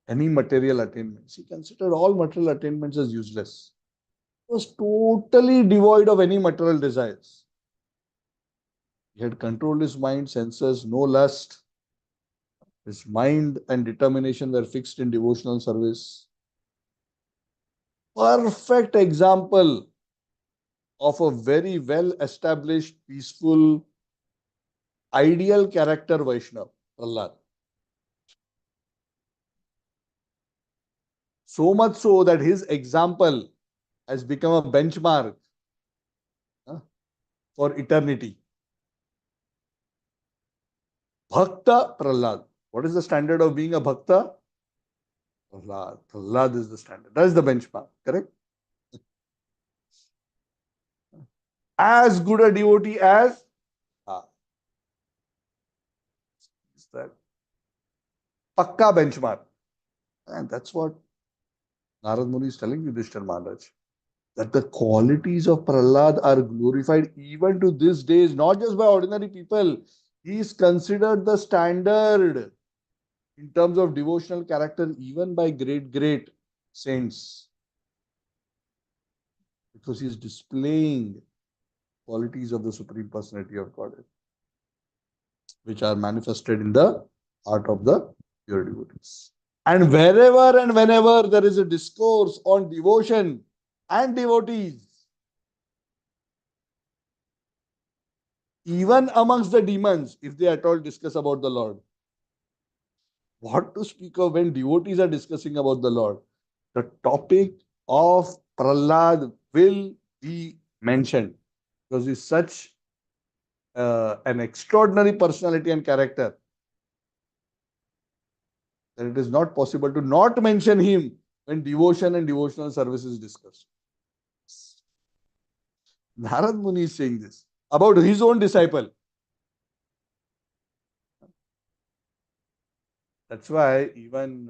any material attainments. He considered all material attainments as useless. He was totally devoid of any material desires. He had controlled his mind, senses, no lust. His mind and determination were fixed in devotional service. Perfect example of a very well established, peaceful, ideal character Vaishnav, Prahlad. So much so that his example has become a benchmark for eternity. Bhakta Prahlad. What is the standard of being a Bhakta? Prahlad. Prahlad is the standard. That is the benchmark, correct? As good a devotee as is that Pakka benchmark. And that's what Narad Muni is telling Yudhishthira Maharaj. That the qualities of Prahlad are glorified even to this days, not just by ordinary people. He is considered the standard in terms of devotional character even by great saints. Because he is displaying qualities of the Supreme Personality of Godhead, which are manifested in the heart of the pure devotees. And wherever and whenever there is a discourse on devotion and devotees, even amongst the demons, if they at all discuss about the Lord, what to speak of when devotees are discussing about the Lord? The topic of Prahlad will be mentioned because he's such an extraordinary personality and character that it is not possible to not mention him when devotion and devotional service is discussed. Narad Muni is saying this about his own disciple. That's why even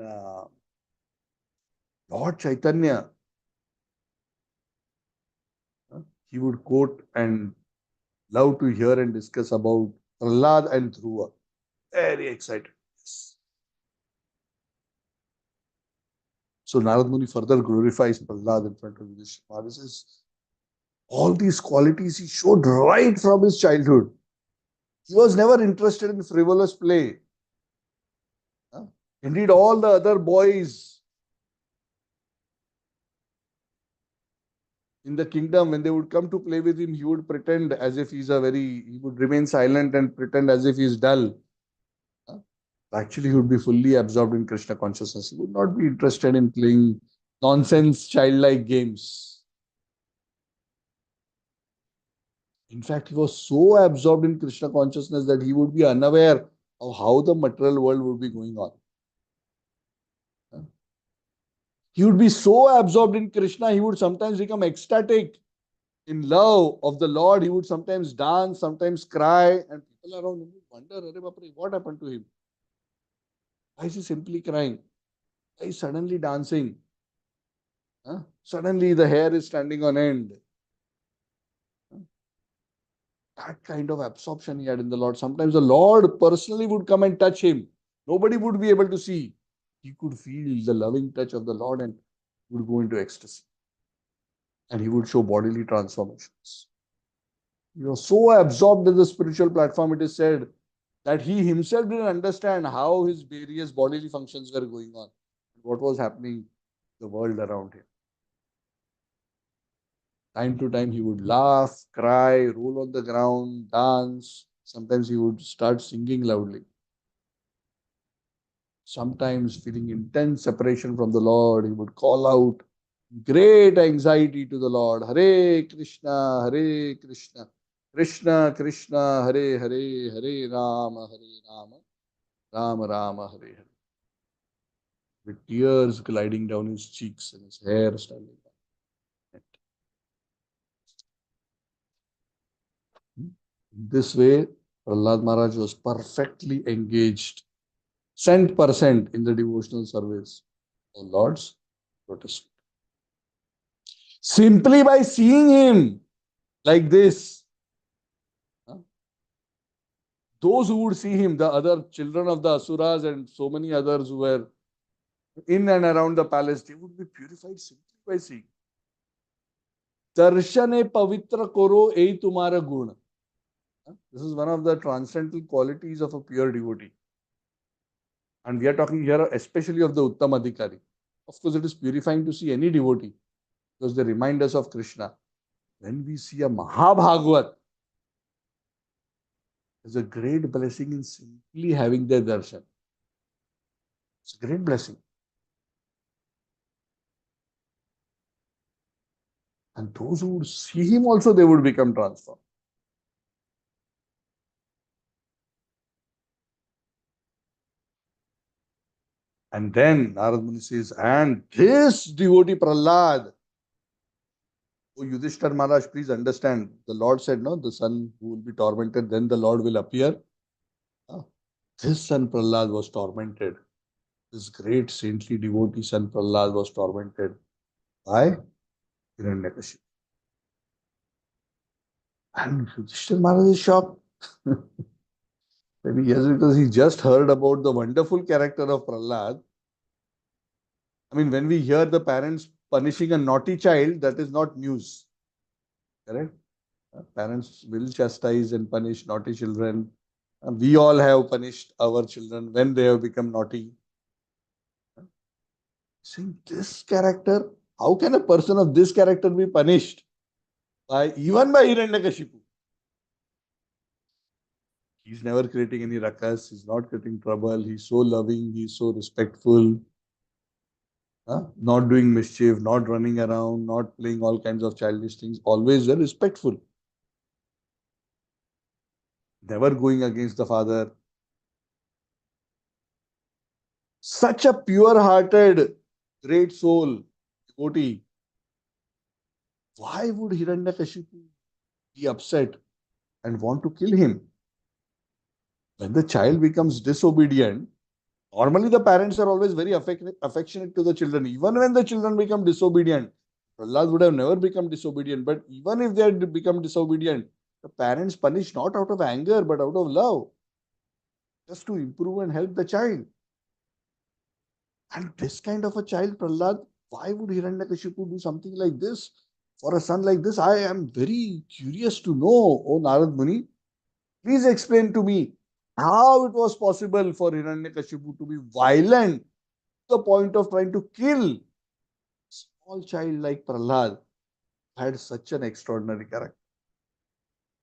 Lord Chaitanya, he would quote and love to hear and discuss about Prahlad and Dhruva. Very excited. Yes. So Narad Muni further glorifies Prahlad in front of Yudhishthira. This is all these qualities he showed right from his childhood. He was never interested in frivolous play. Indeed, all the other boys in the kingdom, when they would come to play with him, he would pretend as if he would remain silent and pretend as if he's dull. Actually, he would be fully absorbed in Krishna consciousness. He would not be interested in playing nonsense, childlike games. In fact, he was so absorbed in Krishna consciousness that he would be unaware of how the material world would be going on. He would be so absorbed in Krishna, he would sometimes become ecstatic in love of the Lord. He would sometimes dance, sometimes cry, and people around him would wonder, what happened to him? Why is he simply crying? Why is he suddenly dancing? Suddenly the hair is standing on end. That kind of absorption he had in the Lord. Sometimes the Lord personally would come and touch him. Nobody would be able to see. He could feel the loving touch of the Lord and would go into ecstasy. And he would show bodily transformations. He was so absorbed in the spiritual platform, it is said that he himself didn't understand how his various bodily functions were going on, what was happening in the world around him. Time to time, he would laugh, cry, roll on the ground, dance. Sometimes he would start singing loudly. Sometimes, feeling intense separation from the Lord, he would call out great anxiety to the Lord. Hare Krishna, Hare Krishna, Krishna Krishna, Hare Hare, Hare Rama, Hare Rama, Rama Rama, Hare Hare. With tears gliding down his cheeks and his hair standing up. In this way, Prahlad Maharaj was perfectly engaged, cent% in the devotional service of Lord's lotus. Simply by seeing him like this, those who would see him, the other children of the Asuras and so many others who were in and around the palace, they would be purified simply by seeing. Darshane pavitra koro ei tumara guna. This is one of the transcendental qualities of a pure devotee. And we are talking here especially of the Uttam Adhikari. Of course, it is purifying to see any devotee because they remind us of Krishna. When we see a Mahabhagavat, there's a great blessing in simply having their darshan. It's a great blessing. And those who would see him also, they would become transformed. And then Narad Muni says, and this devotee Prahlad, oh Yudhishthira Maharaj, please understand, the Lord said, no, the son who will be tormented, then the Lord will appear. This son Prahlad was tormented. This great saintly devotee son Prahlad was tormented by Hiranyakasipu. And Yudhishthira Maharaj is shocked. Maybe yes, because he just heard about the wonderful character of Prahlad. I mean, when we hear the parents punishing a naughty child, that is not news. Correct? Parents will chastise and punish naughty children. We all have punished our children when they have become naughty. See, this character, how can a person of this character be punished? Even by Hiranyakashipu? He's never creating any ruckus, he's not creating trouble, he's so loving, he's so respectful. Not doing mischief, not running around, not playing all kinds of childish things, always very respectful. Never going against the father. Such a pure-hearted, great soul, devotee. Why would Hiranyakashipu be upset and want to kill him? When the child becomes disobedient, normally the parents are always very affectionate to the children. Even when the children become disobedient, Prahlad would have never become disobedient. But even if they had become disobedient, the parents punish not out of anger, but out of love. Just to improve and help the child. And this kind of a child, Prahlad, why would Hiranyakashipu do something like this? For a son like this, I am very curious to know, O Narad Muni. Please explain to me how it was possible for Hiranyakashipu to be violent to the point of trying to kill a small child like Prahlad had such an extraordinary character.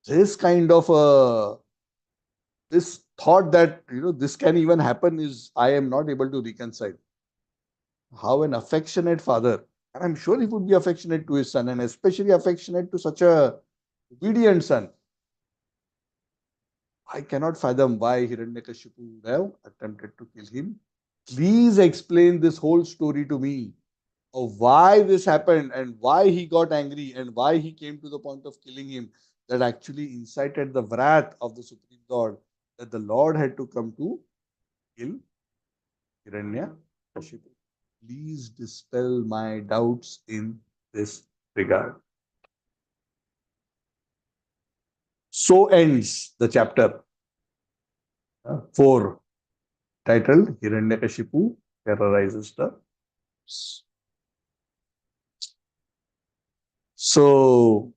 This kind of this thought that this can even happen is I am not able to reconcile. How an affectionate father, and I'm sure he would be affectionate to his son, and especially affectionate to such a obedient son. I cannot fathom why Hiranyakashipu would have attempted to kill him. Please explain this whole story to me of why this happened and why he got angry and why he came to the point of killing him that actually incited the wrath of the Supreme Lord, that the Lord had to come to kill Hiranyakashipu. Please dispel my doubts in this regard. So ends the chapter 4, titled Hiranyakashipu terrorizes the. So,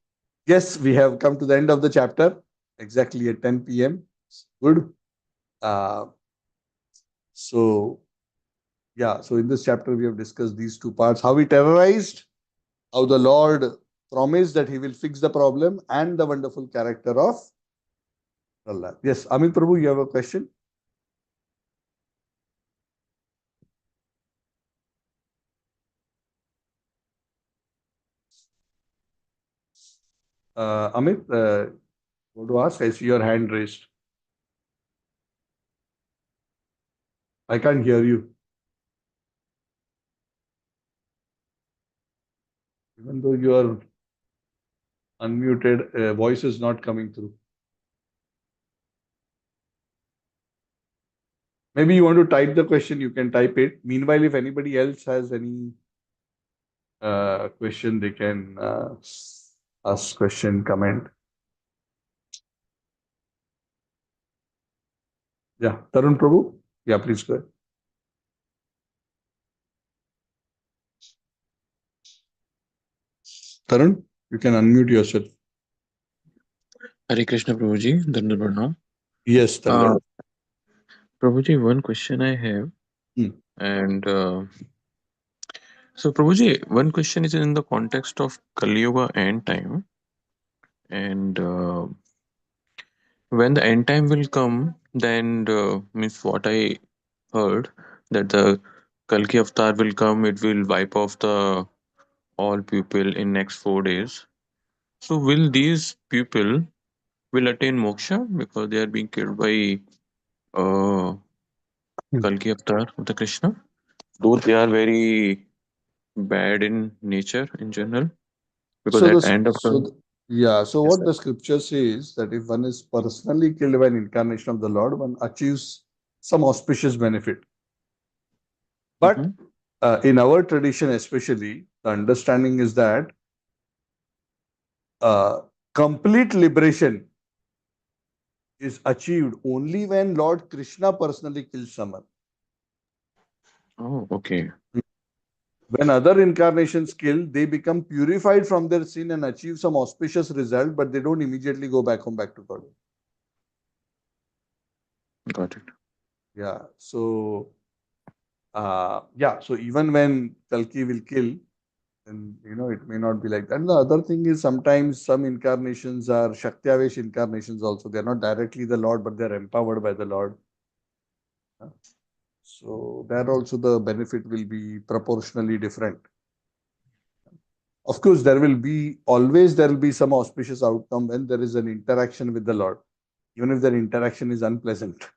yes, we have come to the end of the chapter, exactly at 10 p.m. Good. So yeah, so in this chapter we have discussed these two parts: how he terrorized, how the Lord promised that he will fix the problem, and the wonderful character of Allah. Yes, Amit Prabhu, you have a question? Amit, want to ask? I see your hand raised. I can't hear you. Even though you are unmuted, voice is not coming through. Maybe you want to type the question, you can type it. Meanwhile, if anybody else has any question, they can ask question, comment. Yeah, Tarun Prabhu? Yeah, please go ahead. Tarun, you can unmute yourself. Hare Krishna Prabhuji, Dandavat Pranam. Yes, Tarun. Prabhuji, one question I have. Hmm. And so, Prabhuji, one question is in the context of Kali Yuga end time. And when the end time will come, then means what I heard that the Kalki Avatar will come, it will wipe off the all people in next 4 days. So will these people will attain moksha because they are being killed by uh, Kalki Avatar of the Krishna? Though they are very bad in nature in general, because So at the end of the yeah, so yes, what sir. the scripture says that if one is personally killed by an incarnation of the Lord, one achieves some auspicious benefit. But in our tradition, especially, the understanding is that complete liberation is achieved only when Lord Krishna personally kills someone. Oh, okay, When other incarnations kill, they become purified from their sin and achieve some auspicious result, but they don't immediately go back home, back to God. got it. Yeah. So, yeah. So even when Kalki will kill, then it may not be like that. And the other thing is sometimes some incarnations are Shaktiavesh incarnations also. They're not directly the Lord, but they're empowered by the Lord. So there also the benefit will be proportionally different. Of course, there will be some auspicious outcome when there is an interaction with the Lord, even if that interaction is unpleasant.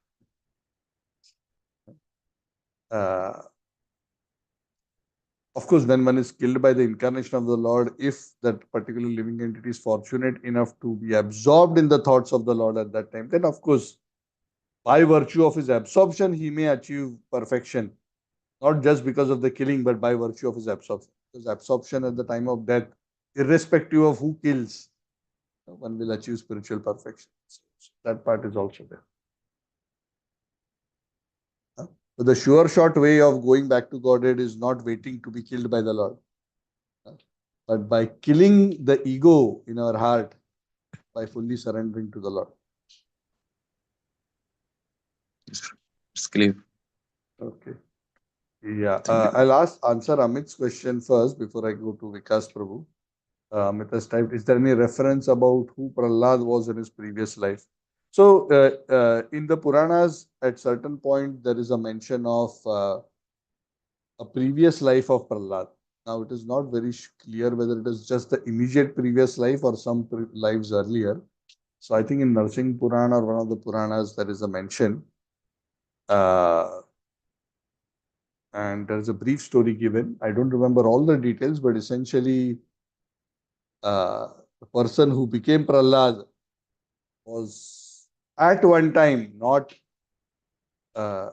Uh, of course, when one is killed by the incarnation of the Lord, if that particular living entity is fortunate enough to be absorbed in the thoughts of the Lord at that time, then of course, by virtue of his absorption, he may achieve perfection, not just because of the killing, but by virtue of his absorption. Because absorption at the time of death, irrespective of who kills, one will achieve spiritual perfection. So that part is also there. So the sure short way of going back to Godhead is not waiting to be killed by the Lord, but by killing the ego in our heart by fully surrendering to the Lord. It's clear. Okay. Yeah. Thank you. I'll answer Amit's question first before I go to Vikas Prabhu. Amit has typed, is there any reference about who Prahlad was in his previous life? So in the Puranas, at certain point, there is a mention of a previous life of Prahlad. Now, it is not very clear whether it is just the immediate previous life or some lives earlier. So I think in Narsingh Purana or one of the Puranas, there is a mention. And there is a brief story given. I don't remember all the details, but essentially, the person who became Prahlad was at one time not a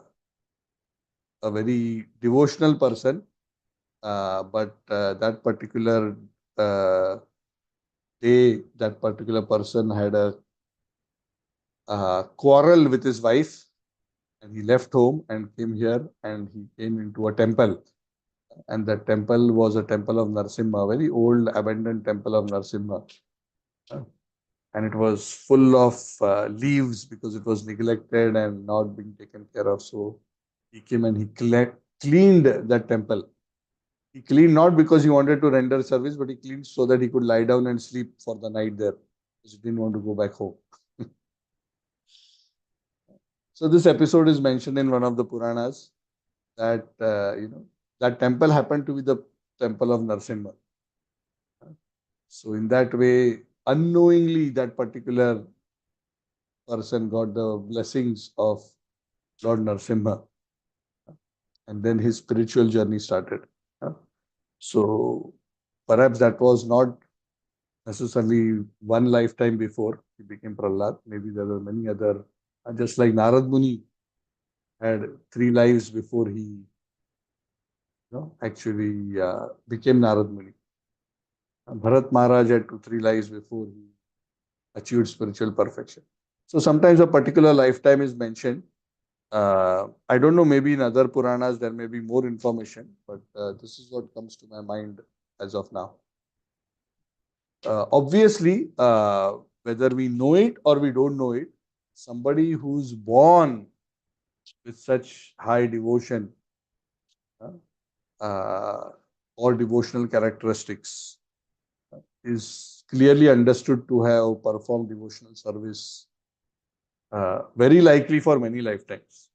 very devotional person, but that particular day, that particular person had a quarrel with his wife, and he left home and came here, and he came into a temple. And that temple was a temple of Narsimha, very old abandoned temple of Narsimha. and it was full of leaves because it was neglected and not being taken care of. So he came and he cleaned that temple. He cleaned not because he wanted to render service, but he cleaned so that he could lie down and sleep for the night there, because he didn't want to go back home. So this episode is mentioned in one of the Puranas, that that temple happened to be the temple of Narsimha. So in that way, unknowingly, that particular person got the blessings of Lord Narsimha, and then his spiritual journey started. So perhaps that was not necessarily one lifetime before he became Prahlad. Maybe there were many other, just like Narad Muni had 3 lives before he actually became Narad Muni. Bharat Maharaj had 3 lives before he achieved spiritual perfection. So sometimes a particular lifetime is mentioned. I don't know, maybe in other Puranas there may be more information, but this is what comes to my mind as of now. Obviously, whether we know it or we don't know it, somebody who's born with such high devotion or devotional characteristics is clearly understood to have performed devotional service, very likely for many lifetimes.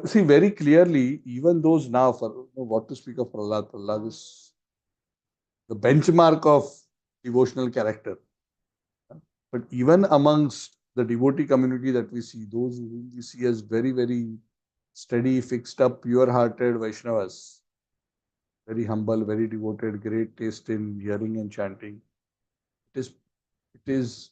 See, very clearly, even those now, for what to speak of Prahlad, Prahlad is the benchmark of devotional character. But even amongst the devotee community that we see, those whom we see as very, very steady, fixed up, pure-hearted Vaishnavas, very humble, very devoted, great taste in hearing and chanting, it is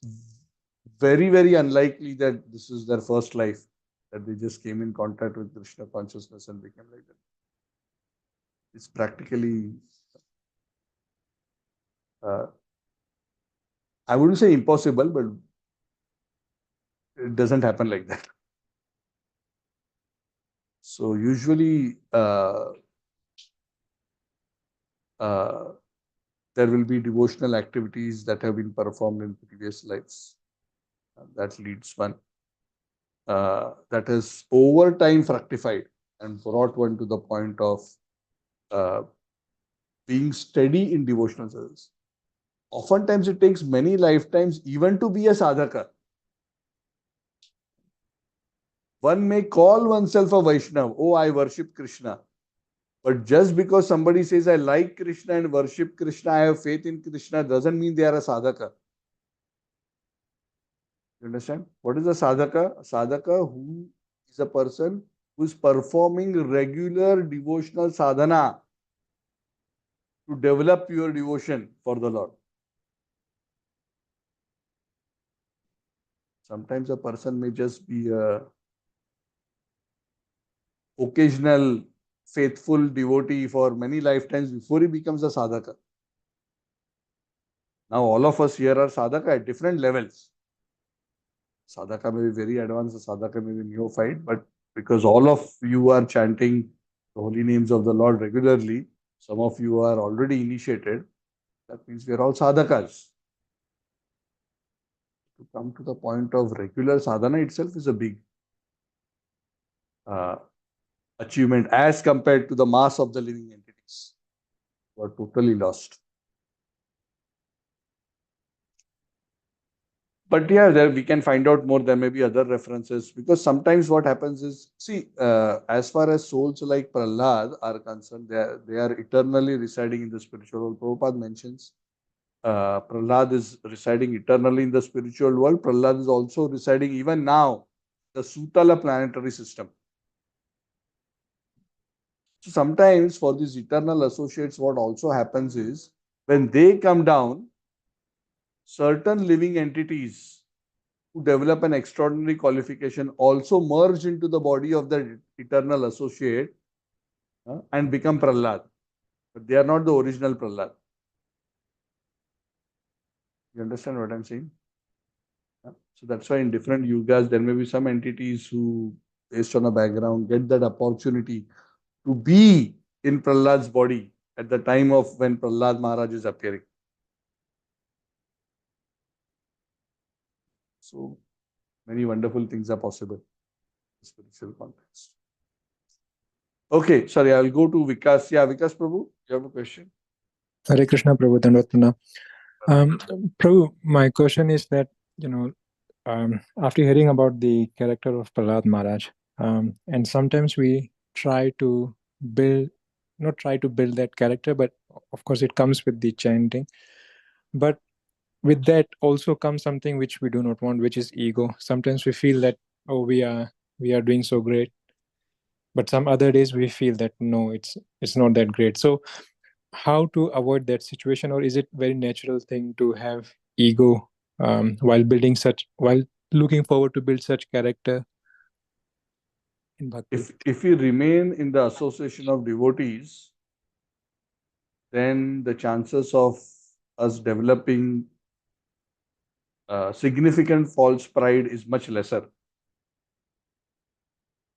very, very unlikely that this is their first life, that they just came in contact with Krishna consciousness and became like that. It's practically, I wouldn't say impossible, but it doesn't happen like that. So usually there will be devotional activities that have been performed in previous lives. That leads one. That has over time fructified and brought one to the point of being steady in devotional service. Oftentimes it takes many lifetimes even to be a sadhaka. One may call oneself a Vaishnava, oh, I worship Krishna. But just because somebody says, I like Krishna and worship Krishna, I have faith in Krishna, doesn't mean they are a sadhaka. You understand? What is a sadhaka? A sadhaka who is a person who is performing regular devotional sadhana to develop your devotion for the Lord. Sometimes a person may just be a occasional faithful devotee for many lifetimes before he becomes a sadhaka. Now all of us here are sadhaka at different levels. Sadhaka may be very advanced, sadhaka may be neophyte, but because all of you are chanting the holy names of the Lord regularly, some of you are already initiated, that means we are all sadhakas. To come to the point of regular sadhana itself is a big achievement as compared to the mass of the living entities who are totally lost. But yeah, there we can find out more. There may be other references, because sometimes what happens is, see, as far as souls like Prahlad are concerned, they are eternally residing in the spiritual world. Prabhupada mentions Prahlad is residing eternally in the spiritual world. Prahlad is also residing even now the Sutala planetary system. So sometimes for these eternal associates, what also happens is when they come down, certain living entities who develop an extraordinary qualification also merge into the body of the eternal associate and become Prahlad. But they are not the original Prahlad. You understand what I'm saying? So that's why in different yugas, there may be some entities who, based on a background, get that opportunity to be in Prahlad's body at the time of when Prahlad Maharaj is appearing. So many wonderful things are possible in the spiritual context. Okay, sorry, I will go to Vikas. Yeah, Vikas Prabhu, you have a question? Hare Krishna, Prabhu. Dandavat Prabhu, my question is that, after hearing about the character of Prahlad Maharaj, and sometimes we try to build, not try to build that character, but of course it comes with the chanting. But with that also comes something which we do not want, which is ego. Sometimes we feel that, oh, we are doing so great, but some other days we feel that no, it's not that great. So how to avoid that situation, or is it very natural thing to have ego while looking forward to build such character in bhakti? If we remain in the association of devotees, then the chances of us developing significant false pride is much lesser,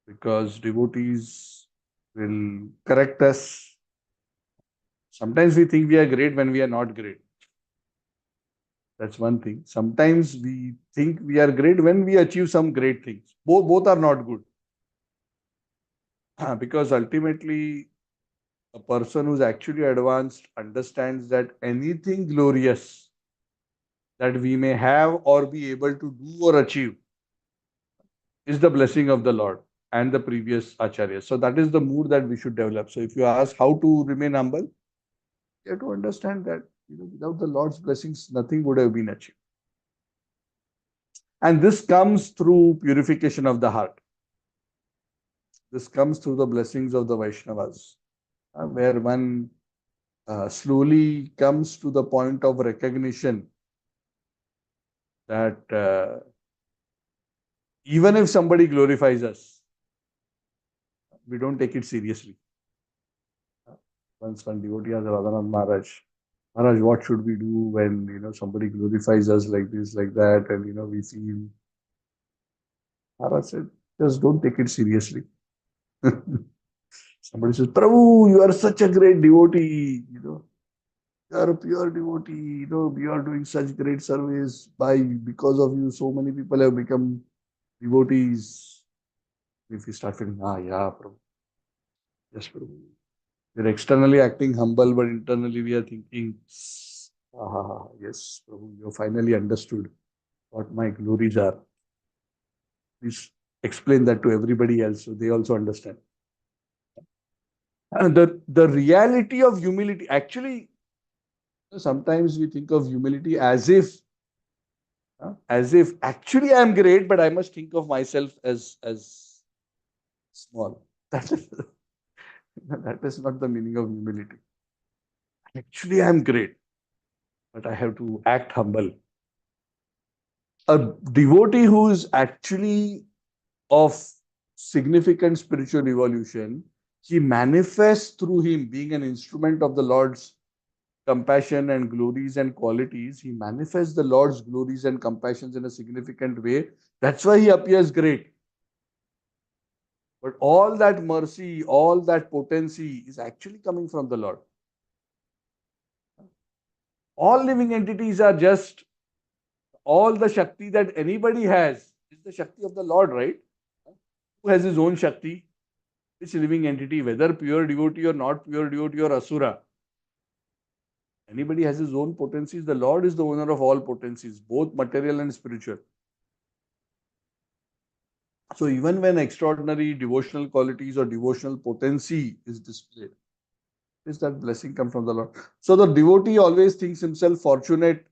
because devotees will correct us. Sometimes we think we are great when we are not great. That's one thing. Sometimes we think we are great when we achieve some great things. Both are not good. Because ultimately, a person who's actually advanced understands that anything glorious that we may have or be able to do or achieve is the blessing of the Lord and the previous acharyas. So that is the mood that we should develop. So if you ask how to remain humble, you have to understand that without the Lord's blessings, nothing would have been achieved. And this comes through purification of the heart. This comes through the blessings of the Vaishnavas, where one slowly comes to the point of recognition that even if somebody glorifies us, we don't take it seriously. Once one devotee asked Radhanath Maharaj, what should we do when somebody glorifies us like this, like that, and we feel. Maharaj said, just don't take it seriously. Somebody says, Prabhu, you are such a great devotee, you are a pure devotee, you are doing such great service. Because of you, so many people have become devotees. If we start feeling, yeah, Prabhu. Yes, Prabhu. We're externally acting humble, but internally we are thinking, yes, Prabhu, you finally understood what my glories are. Please explain that to everybody else so they also understand. And the reality of humility, actually, sometimes we think of humility as if actually I am great, but I must think of myself as small. That is not the meaning of humility. Actually, I am great, but I have to act humble. A devotee who is actually of significant spiritual evolution, he manifests through him being an instrument of the Lord's compassion and glories and qualities. He manifests the Lord's glories and compassions in a significant way. That's why he appears great. But all that mercy, all that potency is actually coming from the Lord. All living entities are just, all the Shakti that anybody has is the Shakti of the Lord, right? Who has his own Shakti? Which living entity, whether pure devotee or not pure devotee or Asura. Anybody has his own potencies. The Lord is the owner of all potencies, both material and spiritual. So even when extraordinary devotional qualities or devotional potency is displayed, is that blessing come from the Lord. So the devotee always thinks himself fortunate,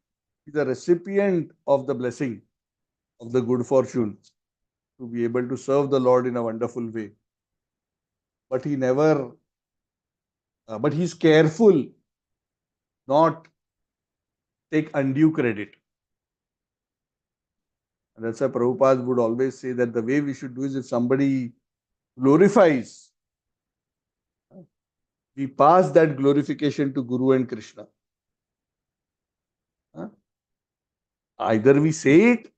the recipient of the blessing, of the good fortune, to be able to serve the Lord in a wonderful way. But he never, but he's careful not take undue credit. And that's why Prabhupada would always say that the way we should do is, if somebody glorifies, we pass that glorification to Guru and Krishna. Either we say it,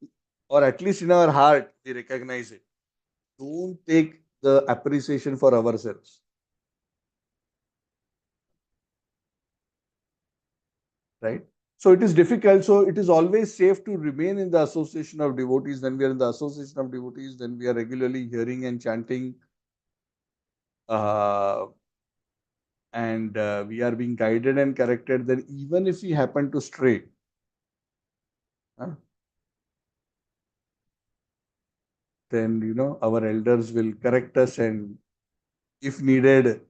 or at least in our heart we recognize it. Don't take the appreciation for ourselves. Right? So it is difficult. So it is always safe to remain in the association of devotees. When we are in the association of devotees, then we are regularly hearing and chanting, and we are being guided and corrected. Then even if we happen to stray, then our elders will correct us and, if needed,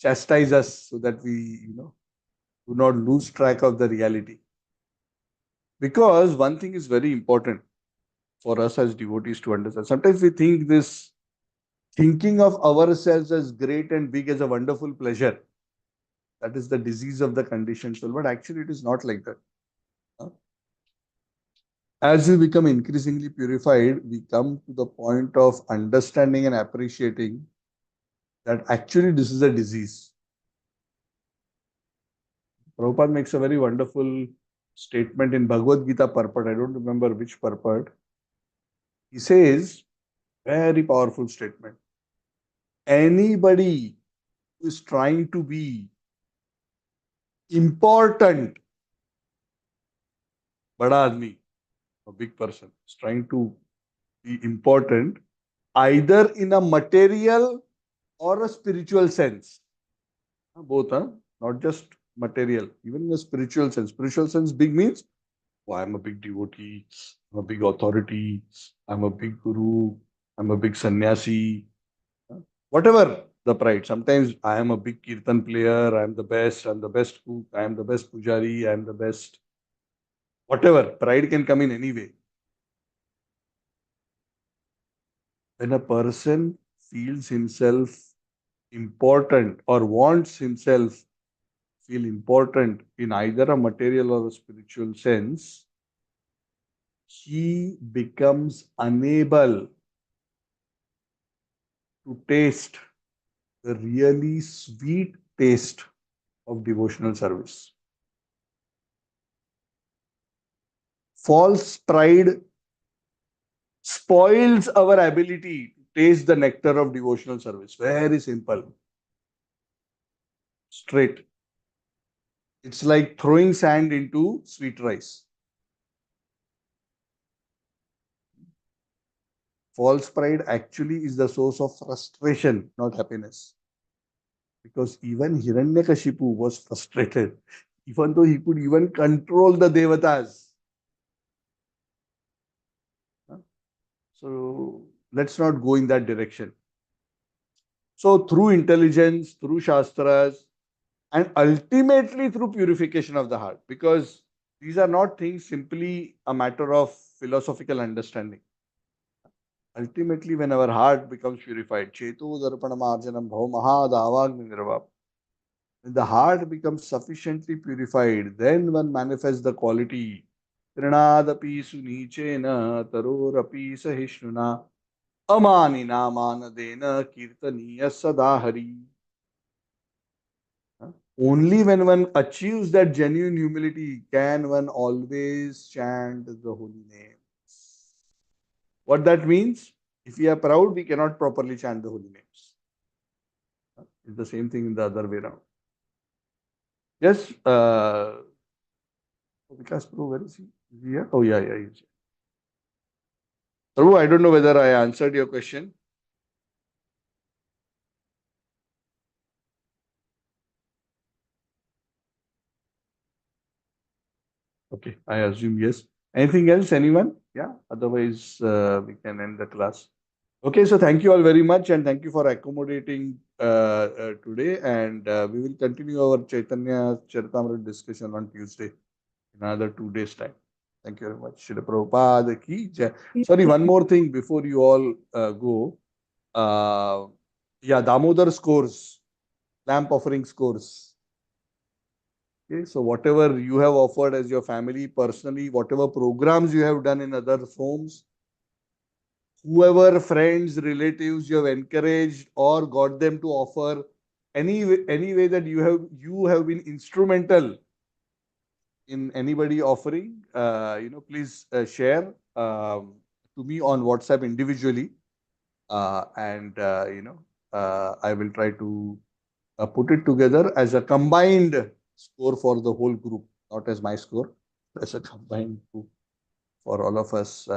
chastise us so that we do not lose track of the reality. Because one thing is very important for us as devotees to understand. Sometimes we think this thinking of ourselves as great and big as a wonderful pleasure. That is the disease of the conditioned soul. But actually it is not like that. As we become increasingly purified, we come to the point of understanding and appreciating that actually this is a disease. Prabhupada makes a very wonderful statement in Bhagavad Gita purport. I don't remember which purport. He says, very powerful statement. Anybody who is trying to be important, bada admi, a big person, is trying to be important, either in a material or a spiritual sense. Both, not just material, even in a spiritual sense. Spiritual sense, big means, oh, I'm a big devotee, I'm a big authority, I'm a big guru, I'm a big sannyasi, whatever the pride. Sometimes I am a big kirtan player, I'm the best cook, I'm the best pujari, I'm the best. Whatever, pride can come in any way. When a person feels himself important or wants himself feel important in either a material or a spiritual sense, he becomes unable to taste the really sweet taste of devotional service. False pride spoils our ability to taste the nectar of devotional service. Very simple. Straight. It's like throwing sand into sweet rice. False pride actually is the source of frustration, not happiness. Because even Hiranyakasipu was frustrated, even though he could even control the devatas. So let's not go in that direction. So through intelligence, through shastras, and ultimately through purification of the heart, because these are not things simply a matter of philosophical understanding. Ultimately, when our heart becomes purified, Chetu Darpanamarjanam Bhau Mahadavagni Nirvap, when the heart becomes sufficiently purified, then one manifests the quality Trinadapi Sunichena Tarorapi Sahishnuna Amanina Manadena Kirtaniya Sadahari. Only when one achieves that genuine humility can one always chant the holy name. What that means? If we are proud, we cannot properly chant the holy names. It's the same thing in the other way around. Yes, Vikas Prabhu, where is he? Is he here? Oh, yeah, he's here. Prabhu, I don't know whether I answered your question. Okay, I assume yes. Anything else, anyone? Yeah, otherwise we can end the class. Okay, so thank you all very much and thank you for accommodating today, and we will continue our Chaitanya Charitamrita discussion on Tuesday in another 2 days time. Thank you very much. Srila Prabhupada ki jai. Sorry, one more thing before you all go. Yeah, Damodar scores, lamp offering scores. Okay, so whatever you have offered as your family, personally, whatever programs you have done in other homes, whoever friends, relatives you have encouraged or got them to offer, any way that you have been instrumental in anybody offering, please share to me on WhatsApp individually, and I will try to put it together as a combined score for the whole group, not as my score. as a combined group for all of us.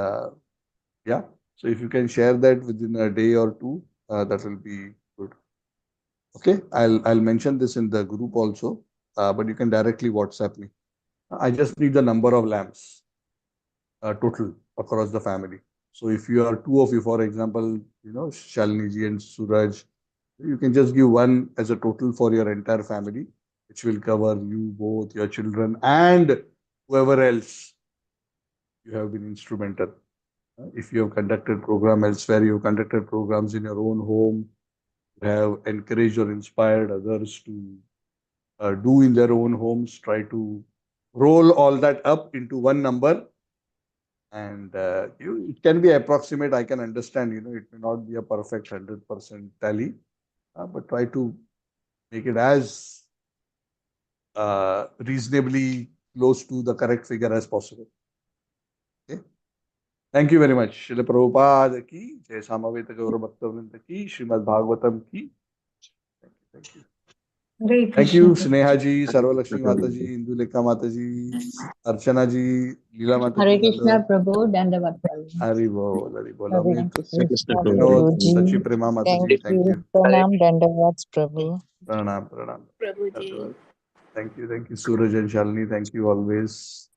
Yeah. So if you can share that within a day or two, that will be good. Okay. I'll mention this in the group also, but you can directly WhatsApp me. I just need the number of lamps total across the family. So if you are two of you, for example, Shalini ji and Suraj, you can just give one as a total for your entire family, which will cover you both, your children, and whoever else you have been instrumental. If you have conducted program elsewhere, you have conducted programs in your own home, you have encouraged or inspired others to do in their own homes, try to roll all that up into one number. And it can be approximate. I can understand, it may not be a perfect 100% tally, but try to make it as reasonably close to the correct figure as possible. Okay. Thank you very much. Srila Prabhupada ki, Jai Samaveta Gaura Bhaktavrinda ki, Srimad Bhagavatam ki. Thank you. Hare Thank you, Krishna. Sneha ji, Sarvalakshmi Mataji, Indulekha Mataji, Archana ji, Leela Hare Mataji, Krishna Prabhu, Dandavat Prabhu. Hari Bol, Hari Bol. Hare Amit, Krishna Vinod, Prabhuji. Sachi Prema Thank Mataji, thank you. you. Pranam Dandavats Prabhu. Pranam, Pranam. Prabhuji. Thank you, Suraj and Shalini, thank you always.